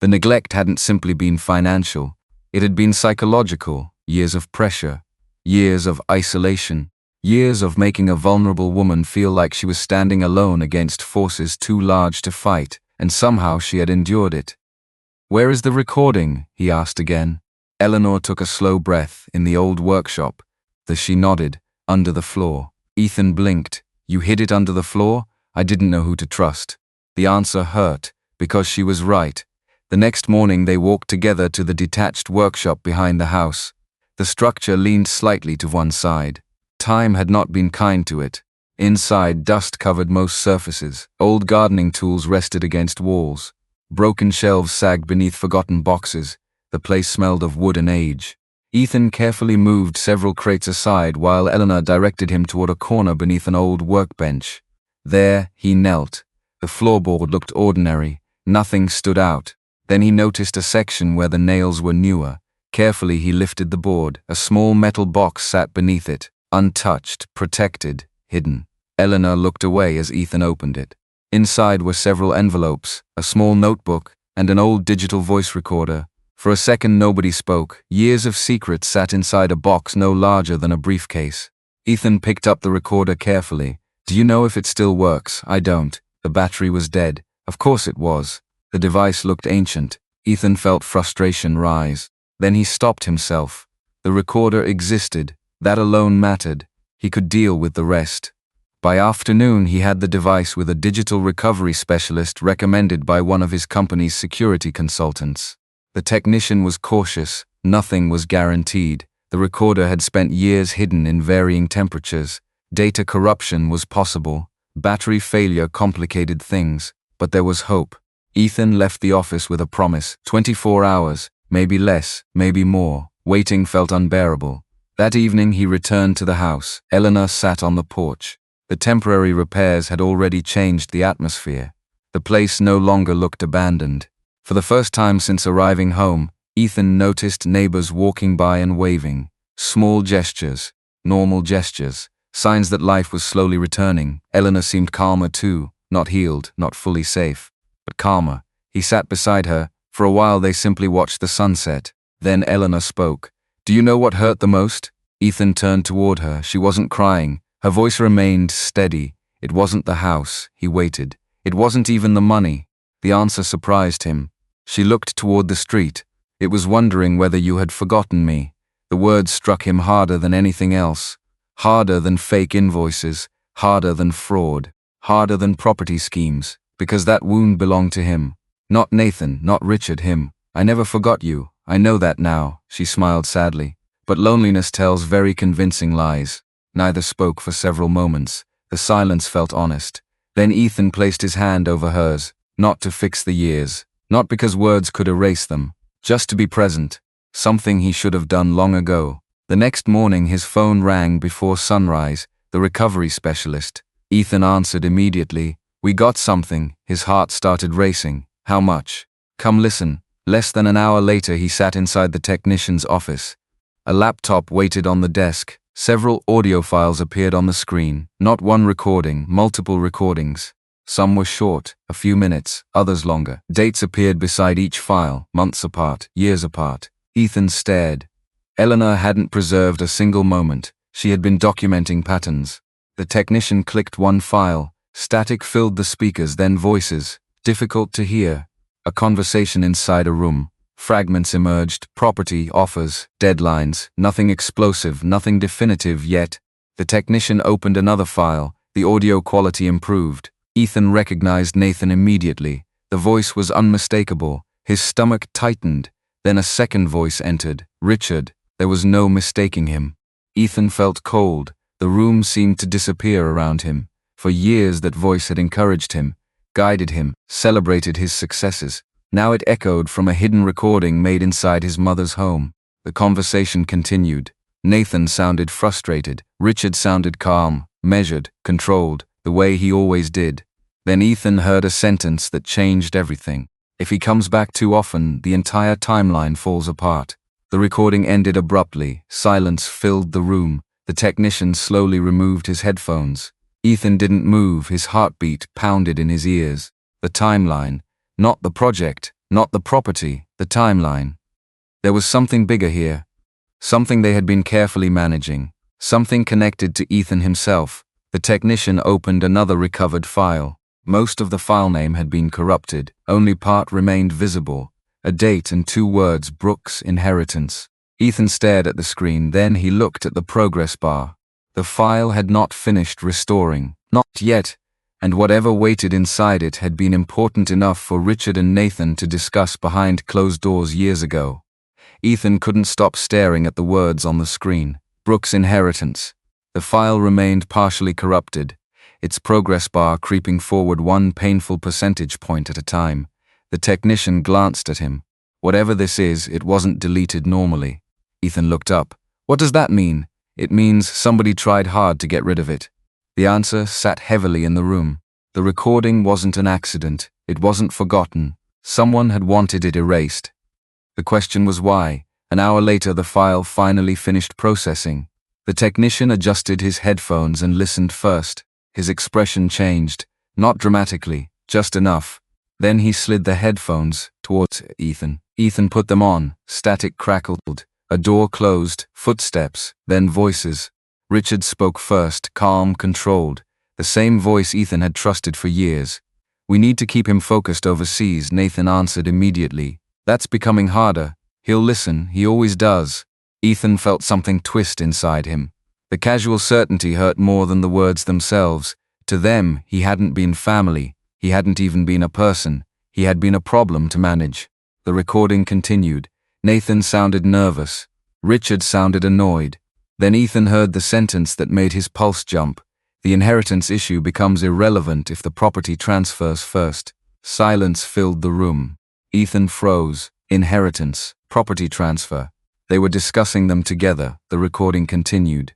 The neglect hadn't simply been financial. It had been psychological. Years of pressure. Years of isolation, years of making a vulnerable woman feel like she was standing alone against forces too large to fight, and somehow she had endured it. Where is the recording? He asked again. Eleanor took a slow breath. In the old workshop. She nodded. Under the floor. Ethan blinked. You hid it under the floor? I didn't know who to trust. The answer hurt, because she was right. The next morning they walked together to the detached workshop behind the house. The structure leaned slightly to one side. Time had not been kind to it. Inside, dust covered most surfaces. Old gardening tools rested against walls. Broken shelves sagged beneath forgotten boxes. The place smelled of wood and age. Ethan carefully moved several crates aside while Eleanor directed him toward a corner beneath an old workbench. There, he knelt. The floorboard looked ordinary. Nothing stood out. Then he noticed a section where the nails were newer. Carefully he lifted the board. A small metal box sat beneath it, untouched, protected, hidden. Eleanor looked away as Ethan opened it. Inside were several envelopes, a small notebook, and an old digital voice recorder. For a second nobody spoke. Years of secrets sat inside a box no larger than a briefcase. Ethan picked up the recorder carefully. Do you know if it still works? I don't. The battery was dead. Of course it was. The device looked ancient. Ethan felt frustration rise. Then he stopped himself. The recorder existed. That alone mattered. He could deal with the rest. By afternoon, he had the device with a digital recovery specialist recommended by one of his company's security consultants. The technician was cautious. Nothing was guaranteed. The recorder had spent years hidden in varying temperatures. Data corruption was possible. Battery failure complicated things. But there was hope. Ethan left the office with a promise. 24 hours. Maybe less, maybe more. Waiting felt unbearable. That evening he returned to the house. Eleanor sat on the porch. The temporary repairs had already changed the atmosphere. The place no longer looked abandoned. For the first time since arriving home, Ethan noticed neighbors walking by and waving. Small gestures, normal gestures, signs that life was slowly returning. Eleanor seemed calmer too, not healed, not fully safe, but calmer. He sat beside her. For a while they simply watched the sunset. Then Eleanor spoke. Do you know what hurt the most? Ethan turned toward her. She wasn't crying. Her voice remained steady. It wasn't the house. He waited. It wasn't even the money. The answer surprised him. She looked toward the street. It was wondering whether you had forgotten me. The words struck him harder than anything else. Harder than fake invoices. Harder than fraud. Harder than property schemes. Because that wound belonged to him. Not Nathan, not Richard, him. I never forgot you. I know that now, she smiled sadly. But loneliness tells very convincing lies. Neither spoke for several moments. The silence felt honest. Then Ethan placed his hand over hers, not to fix the years, not because words could erase them, just to be present, something he should have done long ago. The next morning his phone rang before sunrise, the recovery specialist. Ethan answered immediately. We got something. His heart started racing. How much? Come listen. Less than an hour later he sat inside the technician's office. A laptop waited on the desk. Several audio files appeared on the screen. Not one recording, multiple recordings. Some were short, a few minutes, others longer. Dates appeared beside each file, months apart, years apart. Ethan stared. Eleanor hadn't preserved a single moment. She had been documenting patterns. The technician clicked one file. Static filled the speakers, then voices. Difficult to hear. A conversation inside a room. Fragments emerged, property, offers, deadlines, nothing explosive, nothing definitive yet. The technician opened another file. The audio quality improved. Ethan recognized Nathan immediately. The voice was unmistakable. His stomach tightened. Then a second voice entered. Richard. There was no mistaking him. Ethan felt cold. The room seemed to disappear around him. For years that voice had encouraged him, guided him, celebrated his successes. Now it echoed from a hidden recording made inside his mother's home. The conversation continued. Nathan sounded frustrated. Richard sounded calm, measured, controlled, the way he always did. Then Ethan heard a sentence that changed everything. If he comes back too often, the entire timeline falls apart. The recording ended abruptly. Silence filled the room. The technician slowly removed his headphones. Ethan didn't move. His heartbeat pounded in his ears. The timeline. Not the project, not the property, the timeline. There was something bigger here. Something they had been carefully managing. Something connected to Ethan himself. The technician opened another recovered file. Most of the file name had been corrupted. Only part remained visible. A date and 2 words, Brooks' inheritance. Ethan stared at the screen, then he looked at the progress bar. The file had not finished restoring. Not yet. And whatever waited inside it had been important enough for Richard and Nathan to discuss behind closed doors years ago. Ethan couldn't stop staring at the words on the screen. Brooks' inheritance. The file remained partially corrupted, its progress bar creeping forward 1 painful percentage point at a time. The technician glanced at him. Whatever this is, it wasn't deleted normally. Ethan looked up. What does that mean? It means somebody tried hard to get rid of it. The answer sat heavily in the room. The recording wasn't an accident. It wasn't forgotten. Someone had wanted it erased. The question was why. An hour later, the file finally finished processing. The technician adjusted his headphones and listened first. His expression changed. Not dramatically, just enough. Then he slid the headphones towards Ethan. Ethan put them on. Static crackled. A door closed. Footsteps. Then voices. Richard spoke first, calm, controlled. The same voice Ethan had trusted for years. We need to keep him focused overseas, Nathan answered immediately. That's becoming harder. He'll listen, he always does. Ethan felt something twist inside him. The casual certainty hurt more than the words themselves. To them, he hadn't been family. He hadn't even been a person. He had been a problem to manage. The recording continued. Nathan sounded nervous. Richard sounded annoyed. Then Ethan heard the sentence that made his pulse jump. The inheritance issue becomes irrelevant if the property transfers first. Silence filled the room. Ethan froze. Inheritance, property transfer. They were discussing them together. The recording continued.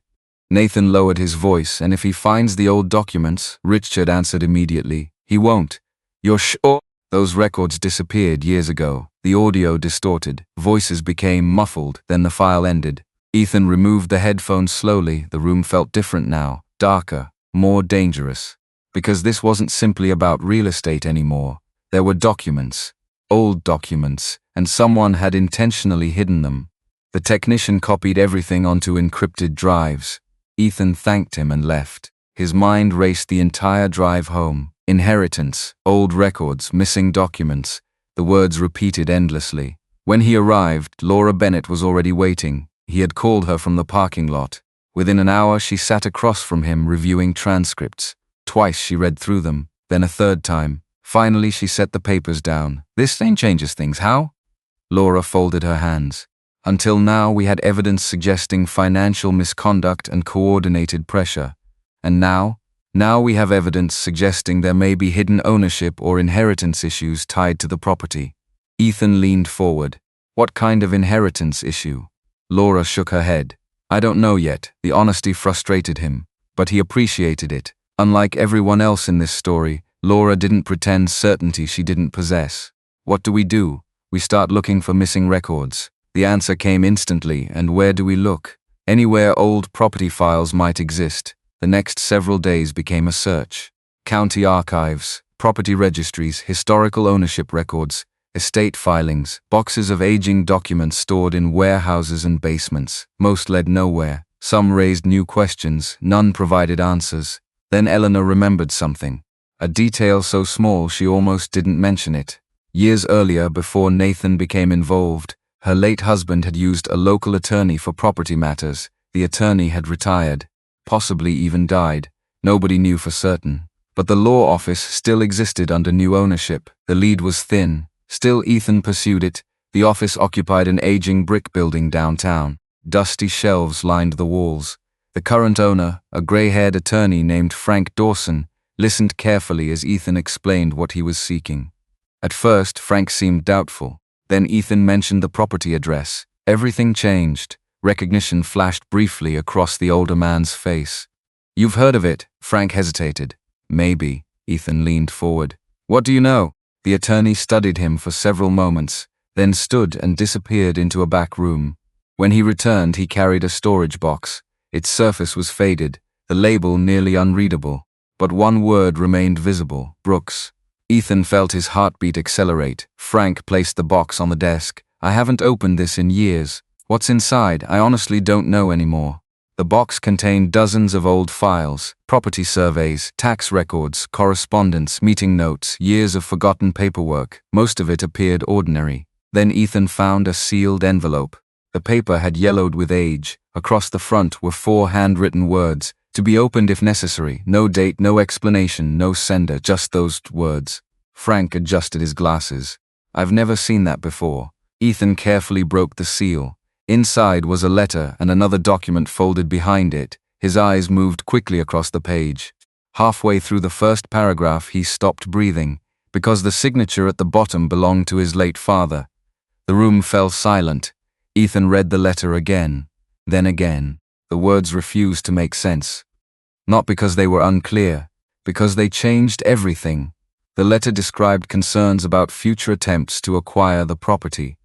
Nathan lowered his voice, and if he finds the old documents, Richard answered immediately. He won't. You're sure? Those records disappeared years ago. The audio distorted. Voices became muffled. Then the file ended. Ethan removed the headphones slowly. The room felt different now, darker, more dangerous. Because this wasn't simply about real estate anymore. There were documents, old documents, and someone had intentionally hidden them. The technician copied everything onto encrypted drives. Ethan thanked him and left. His mind raced the entire drive home. Inheritance, old records, missing documents. The words repeated endlessly. When he arrived, Laura Bennett was already waiting. He had called her from the parking lot. Within an hour, she sat across from him reviewing transcripts. Twice she read through them, then a third time. Finally, she set the papers down. This thing changes things. How? Laura folded her hands. Until now, we had evidence suggesting financial misconduct and coordinated pressure. And now we have evidence suggesting there may be hidden ownership or inheritance issues tied to the property. Ethan leaned forward. What kind of inheritance issue? Laura shook her head. I don't know yet. The honesty frustrated him, but he appreciated it. Unlike everyone else in this story, Laura didn't pretend certainty she didn't possess. What do? We start looking for missing records. The answer came instantly, and where do we look? Anywhere old property files might exist. The next several days became a search. County archives, property registries, historical ownership records, estate filings, boxes of aging documents stored in warehouses and basements. Most led nowhere. Some raised new questions, none provided answers. Then Eleanor remembered something. A detail so small she almost didn't mention it. Years earlier, before Nathan became involved, her late husband had used a local attorney for property matters. The attorney had retired, possibly even died. Nobody knew for certain. But the law office still existed under new ownership. The lead was thin. Still, Ethan pursued it. The office occupied an aging brick building downtown. Dusty shelves lined the walls. The current owner, a gray-haired attorney named Frank Dawson, listened carefully as Ethan explained what he was seeking. At first, Frank seemed doubtful. Then Ethan mentioned the property address. Everything changed. Recognition flashed briefly across the older man's face. You've heard of it? Frank hesitated. Maybe. Ethan leaned forward. What do you know? The attorney studied him for several moments, then stood and disappeared into a back room. When he returned, he carried a storage box. Its surface was faded, the label nearly unreadable. But one word remained visible: Brooks. Ethan felt his heartbeat accelerate. Frank placed the box on the desk. I haven't opened this in years. What's inside? I honestly don't know anymore. The box contained dozens of old files, property surveys, tax records, correspondence, meeting notes, years of forgotten paperwork. Most of it appeared ordinary. Then Ethan found a sealed envelope. The paper had yellowed with age. Across the front were 4 handwritten words, to be opened if necessary. No date, no explanation, no sender, just those words. Frank adjusted his glasses. I've never seen that before. Ethan carefully broke the seal. Inside was a letter and another document folded behind it. His eyes moved quickly across the page. Halfway through the first paragraph, he stopped breathing, because the signature at the bottom belonged to his late father. The room fell silent. Ethan read the letter again, then again. The words refused to make sense. Not because they were unclear, because they changed everything. The letter described concerns about future attempts to acquire the property.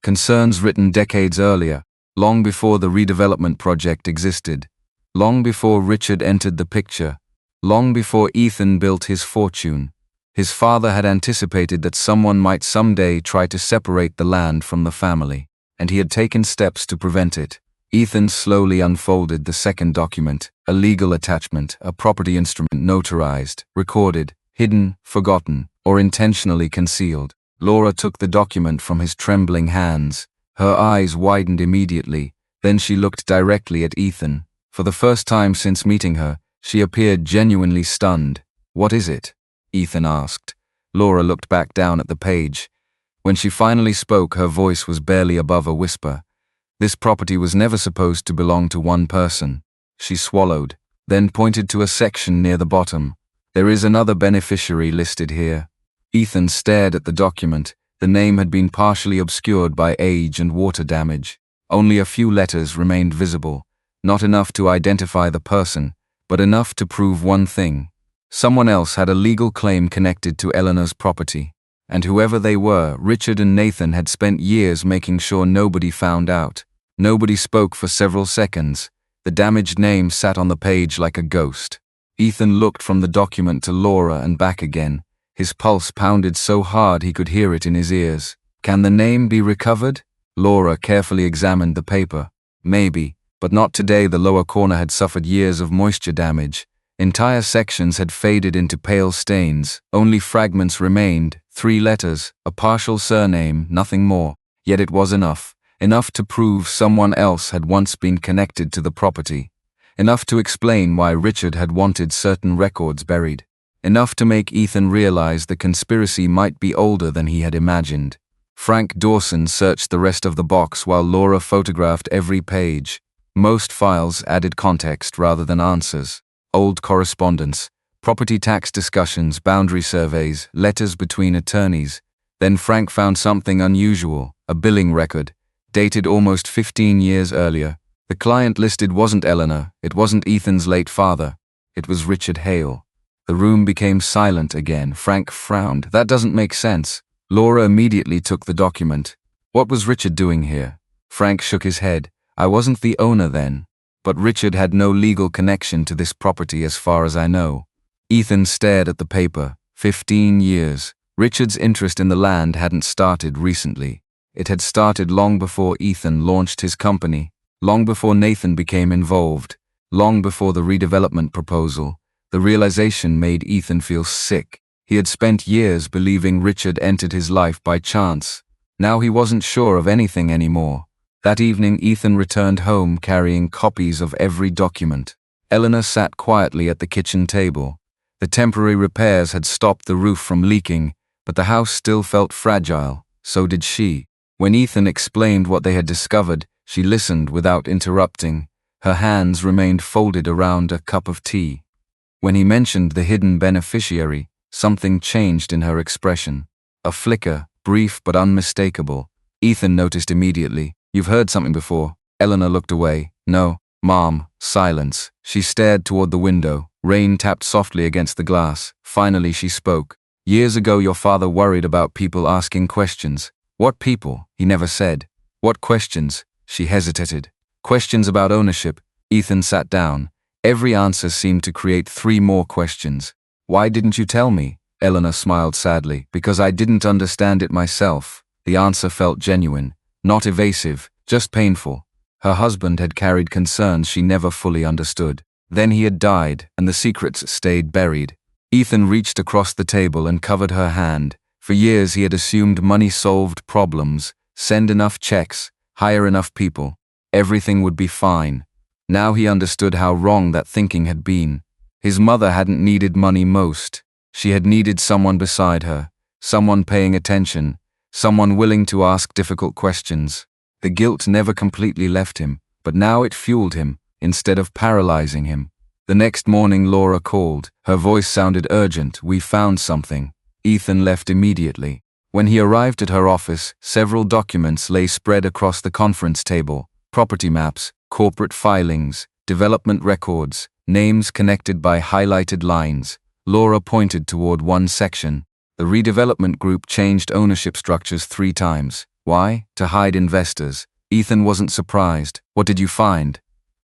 Concerns written decades earlier, long before the redevelopment project existed, long before Richard entered the picture, long before Ethan built his fortune. His father had anticipated that someone might someday try to separate the land from the family, and he had taken steps to prevent it. Ethan slowly unfolded the second document, a legal attachment, a property instrument notarized, recorded, hidden, forgotten, or intentionally concealed. Laura took the document from his trembling hands. Her eyes widened immediately. Then she looked directly at Ethan. For the first time since meeting her, she appeared genuinely stunned. What is it? Ethan asked. Laura looked back down at the page. When she finally spoke, her voice was barely above a whisper. This property was never supposed to belong to one person. She swallowed, then pointed to a section near the bottom. There is another beneficiary listed here. Ethan stared at the document. The name had been partially obscured by age and water damage. Only a few letters remained visible, not enough to identify the person, but enough to prove one thing. Someone else had a legal claim connected to Eleanor's property. And whoever they were, Richard and Nathan had spent years making sure nobody found out. Nobody spoke for several seconds. The damaged name sat on the page like a ghost. Ethan looked from the document to Laura and back again. His pulse pounded so hard he could hear it in his ears. Can the name be recovered? Laura carefully examined the paper. Maybe, but not today. The lower corner had suffered years of moisture damage. Entire sections had faded into pale stains, only fragments remained, 3 letters, a partial surname, nothing more. Yet it was enough to prove someone else had once been connected to the property. Enough to explain why Richard had wanted certain records buried. Enough to make Ethan realize the conspiracy might be older than he had imagined. Frank Dawson searched the rest of the box while Laura photographed every page. Most files added context rather than answers. Old correspondence, property tax discussions, boundary surveys, letters between attorneys. Then Frank found something unusual, a billing record, dated almost 15 years earlier. The client listed wasn't Eleanor, it wasn't Ethan's late father. It was Richard Hale. The room became silent again. Frank frowned. That doesn't make sense. Laura immediately took the document. What was Richard doing here? Frank shook his head. I wasn't the owner then. But Richard had no legal connection to this property as far as I know. Ethan stared at the paper. 15 years. Richard's interest in the land hadn't started recently. It had started long before Ethan launched his company, long before Nathan became involved, long before the redevelopment proposal. The realization made Ethan feel sick. He had spent years believing Richard entered his life by chance. Now he wasn't sure of anything anymore. That evening, Ethan returned home carrying copies of every document. Eleanor sat quietly at the kitchen table. The temporary repairs had stopped the roof from leaking, but the house still felt fragile. So did she. When Ethan explained what they had discovered, she listened without interrupting. Her hands remained folded around a cup of tea. When he mentioned the hidden beneficiary, something changed in her expression. A flicker, brief but unmistakable. Ethan noticed immediately. You've heard something before. Eleanor looked away. No, Mom. Silence. She stared toward the window. Rain tapped softly against the glass. Finally she spoke. Years ago your father worried about people asking questions. What people? He never said. What questions? She hesitated. Questions about ownership. Ethan sat down. Every answer seemed to create 3 more questions. Why didn't you tell me? Eleanor smiled sadly. Because I didn't understand it myself. The answer felt genuine. Not evasive, just painful. Her husband had carried concerns she never fully understood. Then he had died, and the secrets stayed buried. Ethan reached across the table and covered her hand. For years he had assumed money solved problems. Send enough checks, hire enough people. Everything would be fine. Now he understood how wrong that thinking had been. His mother hadn't needed money most. She had needed someone beside her, someone paying attention, someone willing to ask difficult questions. The guilt never completely left him, but now it fueled him, instead of paralyzing him. The next morning Laura called. Her voice sounded urgent. We found something. Ethan left immediately. When he arrived at her office, several documents lay spread across the conference table. Property maps, corporate filings, development records, names connected by highlighted lines. Laura pointed toward one section. The redevelopment group changed ownership structures 3 times. Why? To hide investors. Ethan wasn't surprised. What did you find?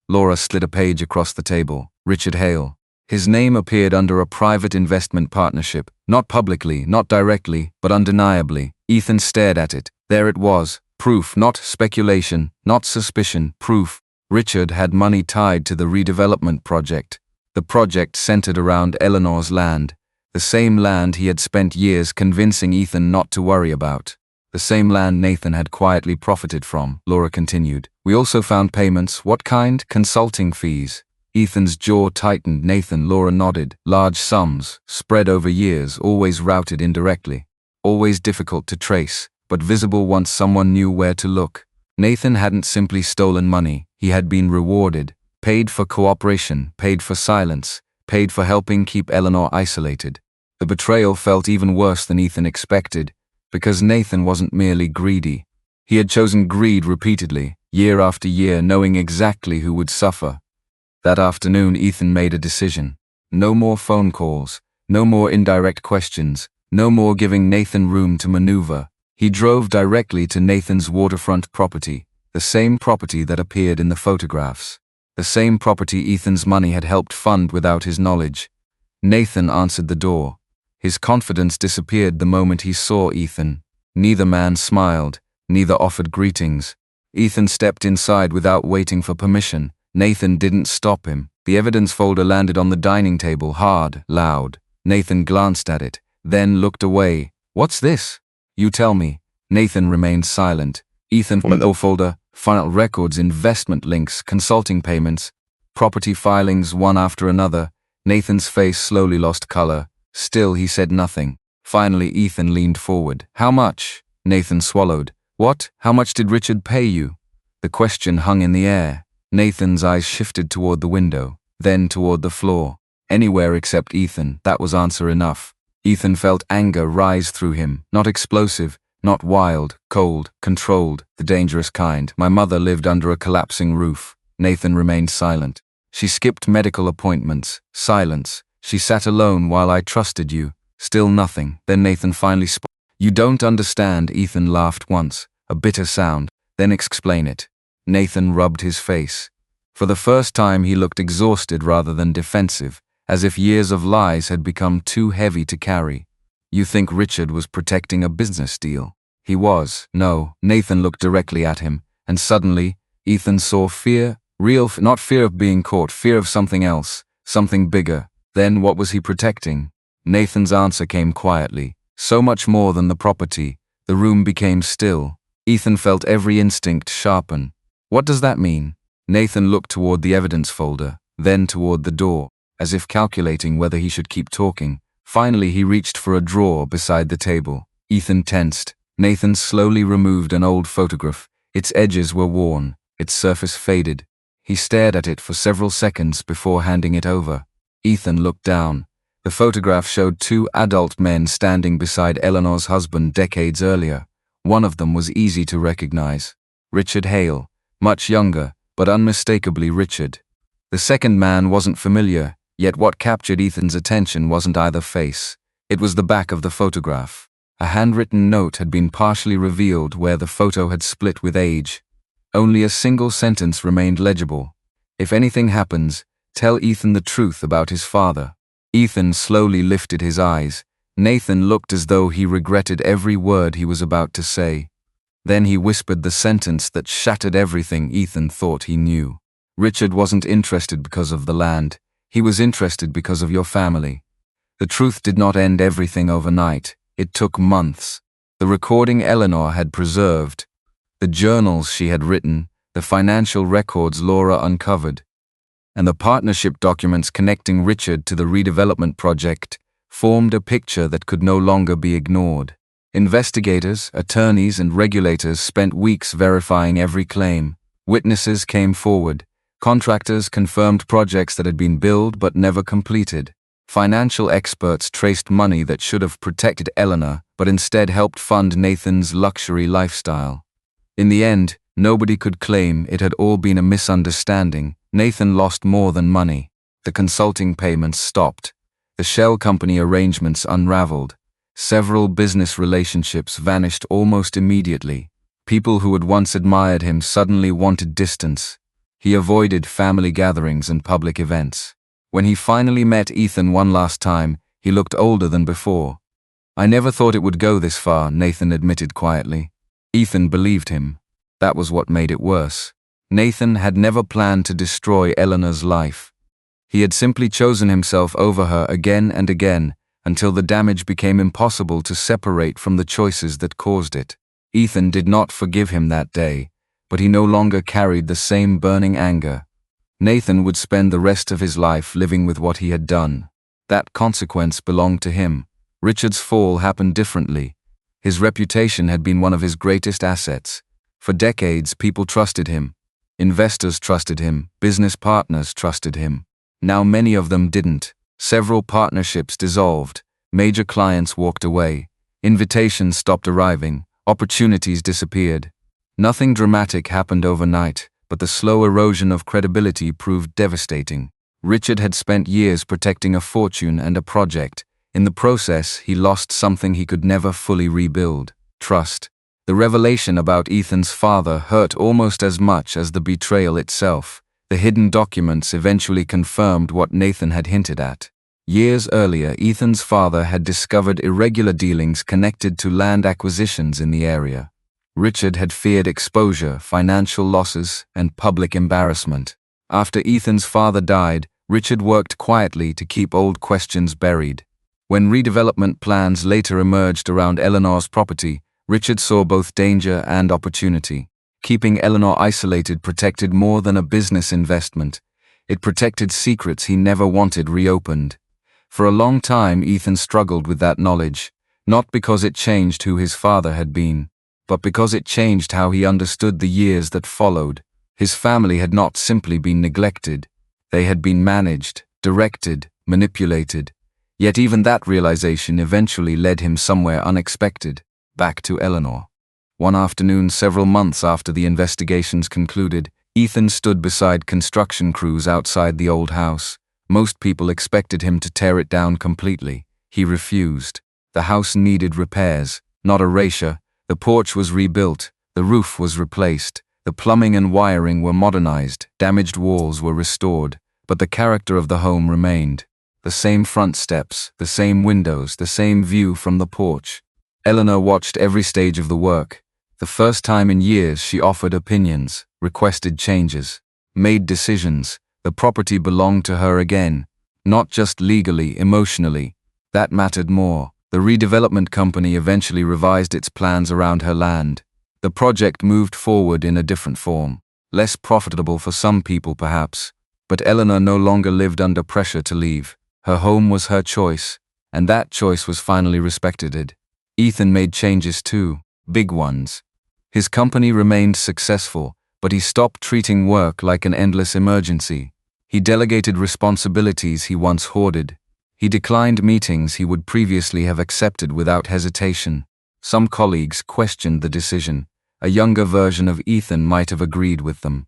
Laura slid a page across the table. Richard Hale. His name appeared under a private investment partnership. Not publicly, not directly, but undeniably. Ethan stared at it. There it was. Proof, not speculation, not suspicion, proof. Richard had money tied to the redevelopment project. The project centered around Eleanor's land. The same land he had spent years convincing Ethan not to worry about. The same land Nathan had quietly profited from, Laura continued. We also found payments. What kind? Consulting fees. Ethan's jaw tightened. Nathan, Laura nodded. Large sums, spread over years, always routed indirectly. Always difficult to trace, but visible once someone knew where to look. Nathan hadn't simply stolen money. He had been rewarded. Paid for cooperation, paid for silence, paid for helping keep Eleanor isolated. The betrayal felt even worse than Ethan expected, because Nathan wasn't merely greedy. He had chosen greed repeatedly, year after year, knowing exactly who would suffer. That afternoon, Ethan made a decision. No more phone calls, no more indirect questions, no more giving Nathan room to maneuver. He drove directly to Nathan's waterfront property, the same property that appeared in the photographs. The same property Ethan's money had helped fund without his knowledge. Nathan answered the door. His confidence disappeared the moment he saw Ethan. Neither man smiled, neither offered greetings. Ethan stepped inside without waiting for permission. Nathan didn't stop him. The evidence folder landed on the dining table, hard, loud. Nathan glanced at it, then looked away. "What's this?" "You tell me." Nathan remained silent. Ethan opened the folder, final records, investment links, consulting payments, property filings one after another. Nathan's face slowly lost color. Still, he said nothing. Finally, Ethan leaned forward. "How much?" Nathan swallowed. "What? How much did Richard pay you?" The question hung in the air. Nathan's eyes shifted toward the window, then toward the floor. Anywhere except Ethan, that was answer enough. Ethan felt anger rise through him, not explosive, not wild, cold, controlled, the dangerous kind. "My mother lived under a collapsing roof." Nathan remained silent. "She skipped medical appointments." Silence. "She sat alone while I trusted you." Still nothing. Then Nathan finally spoke. "You don't understand." Ethan laughed once, a bitter sound. "Then explain it." Nathan rubbed his face. For the first time he looked exhausted rather than defensive, as if years of lies had become too heavy to carry. "You think Richard was protecting a business deal?" "He was." "No." Nathan looked directly at him, and suddenly, Ethan saw fear, real, not fear of being caught, fear of something else, something bigger. Then what was he protecting? Nathan's answer came quietly. So much more than the property. The room became still. Ethan felt every instinct sharpen. "What does that mean?" Nathan looked toward the evidence folder, then toward the door, as if calculating whether he should keep talking. Finally, he reached for a drawer beside the table. Ethan tensed. Nathan slowly removed an old photograph. Its edges were worn, its surface faded. He stared at it for several seconds before handing it over. Ethan looked down. The photograph showed two adult men standing beside Eleanor's husband decades earlier. One of them was easy to recognize. Richard Hale, much younger, but unmistakably Richard. The second man wasn't familiar, yet what captured Ethan's attention wasn't either face. It was the back of the photograph. A handwritten note had been partially revealed where the photo had split with age. Only a single sentence remained legible. "If anything happens, tell Ethan the truth about his father." Ethan slowly lifted his eyes. Nathan looked as though he regretted every word he was about to say. Then he whispered the sentence that shattered everything Ethan thought he knew. "Richard wasn't interested because of the land. He was interested because of your family." The truth did not end everything overnight. It took months. The recording Eleanor had preserved, the journals she had written, the financial records Laura uncovered, and the partnership documents connecting Richard to the redevelopment project formed a picture that could no longer be ignored. Investigators, attorneys, and regulators spent weeks verifying every claim. Witnesses came forward. Contractors confirmed projects that had been billed but never completed. Financial experts traced money that should have protected Eleanor but instead helped fund Nathan's luxury lifestyle. In the end, nobody could claim it had all been a misunderstanding. Nathan lost more than money. The consulting payments stopped. The shell company arrangements unraveled. Several business relationships vanished almost immediately. People who had once admired him suddenly wanted distance. He avoided family gatherings and public events. When he finally met Ethan one last time, he looked older than before. "I never thought it would go this far," Nathan admitted quietly. Ethan believed him. That was what made it worse. Nathan had never planned to destroy Eleanor's life. He had simply chosen himself over her again and again, until the damage became impossible to separate from the choices that caused it. Ethan did not forgive him that day, but he no longer carried the same burning anger. Nathan would spend the rest of his life living with what he had done. That consequence belonged to him. Richard's fall happened differently. His reputation had been one of his greatest assets. For decades, people trusted him. Investors trusted him. Business partners trusted him. Now many of them didn't. Several partnerships dissolved. Major clients walked away. Invitations stopped arriving. Opportunities disappeared. Nothing dramatic happened overnight, but the slow erosion of credibility proved devastating. Richard had spent years protecting a fortune and a project. In the process, he lost something he could never fully rebuild: trust. The revelation about Ethan's father hurt almost as much as the betrayal itself. The hidden documents eventually confirmed what Nathan had hinted at. Years earlier, Ethan's father had discovered irregular dealings connected to land acquisitions in the area. Richard had feared exposure, financial losses, and public embarrassment. After Ethan's father died, Richard worked quietly to keep old questions buried. When redevelopment plans later emerged around Eleanor's property, Richard saw both danger and opportunity. Keeping Eleanor isolated protected more than a business investment. It protected secrets he never wanted reopened. For a long time, Ethan struggled with that knowledge, not because it changed who his father had been, but because it changed how he understood the years that followed. His family had not simply been neglected. They had been managed, directed, manipulated. Yet even that realization eventually led him somewhere unexpected, back to Eleanor. One afternoon, several months after the investigations concluded, Ethan stood beside construction crews outside the old house. Most people expected him to tear it down completely. He refused. The house needed repairs, not erasure. The porch was rebuilt, the roof was replaced, the plumbing and wiring were modernized, damaged walls were restored, but the character of the home remained. The same front steps, the same windows, the same view from the porch. Eleanor watched every stage of the work. The first time in years she offered opinions, requested changes, made decisions. The property belonged to her again, not just legally, emotionally. That mattered more. The redevelopment company eventually revised its plans around her land. The project moved forward in a different form, less profitable for some people perhaps, but Eleanor no longer lived under pressure to leave. Her home was her choice, and that choice was finally respected. Ethan made changes too, big ones. His company remained successful, but he stopped treating work like an endless emergency. He delegated responsibilities he once hoarded. He declined meetings he would previously have accepted without hesitation. Some colleagues questioned the decision. A younger version of Ethan might have agreed with them.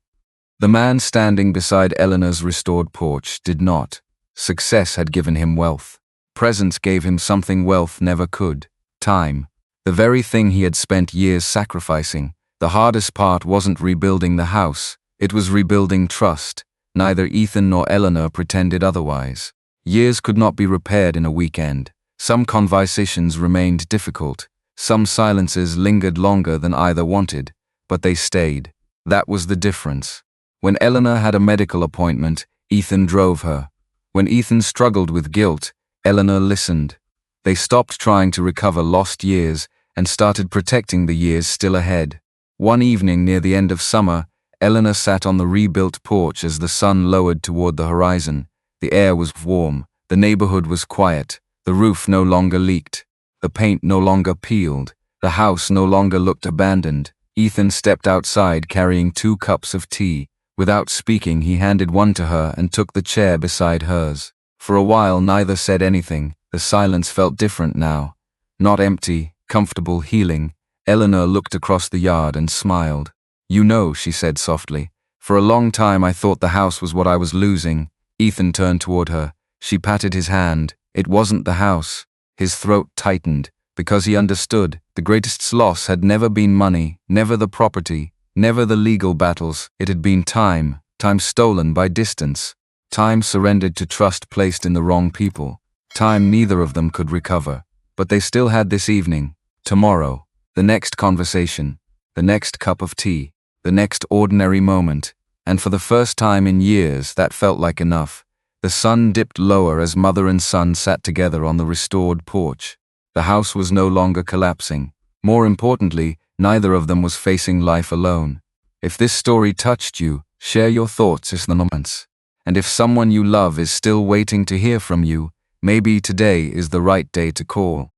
The man standing beside Eleanor's restored porch did not. Success had given him wealth. Presence gave him something wealth never could: time. The very thing he had spent years sacrificing. The hardest part wasn't rebuilding the house, it was rebuilding trust. Neither Ethan nor Eleanor pretended otherwise. Years could not be repaired in a weekend. Some conversations remained difficult. Some silences lingered longer than either wanted, but they stayed. That was the difference. When Eleanor had a medical appointment, Ethan drove her. When Ethan struggled with guilt, Eleanor listened. They stopped trying to recover lost years and started protecting the years still ahead. One evening near the end of summer, Eleanor sat on the rebuilt porch as the sun lowered toward the horizon. The air was warm, the neighborhood was quiet, the roof no longer leaked, the paint no longer peeled, the house no longer looked abandoned. Ethan stepped outside carrying 2 cups of tea. Without speaking, he handed one to her and took the chair beside hers. For a while neither said anything. The silence felt different now. Not empty, comfortable, healing. Eleanor looked across the yard and smiled. "You know," she said softly, "for a long time I thought the house was what I was losing." Ethan turned toward her. She patted his hand. It wasn't the house. His throat tightened, because he understood the greatest loss had never been money, never the property, never the legal battles. It had been time, time stolen by distance, time surrendered to trust placed in the wrong people, time neither of them could recover. But they still had this evening, tomorrow, the next conversation, the next cup of tea, the next ordinary moment. And for the first time in years, that felt like enough. The sun dipped lower as mother and son sat together on the restored porch. The house was no longer collapsing. More importantly, neither of them was facing life alone. If this story touched you, share your thoughts in the comments. And if someone you love is still waiting to hear from you, maybe today is the right day to call.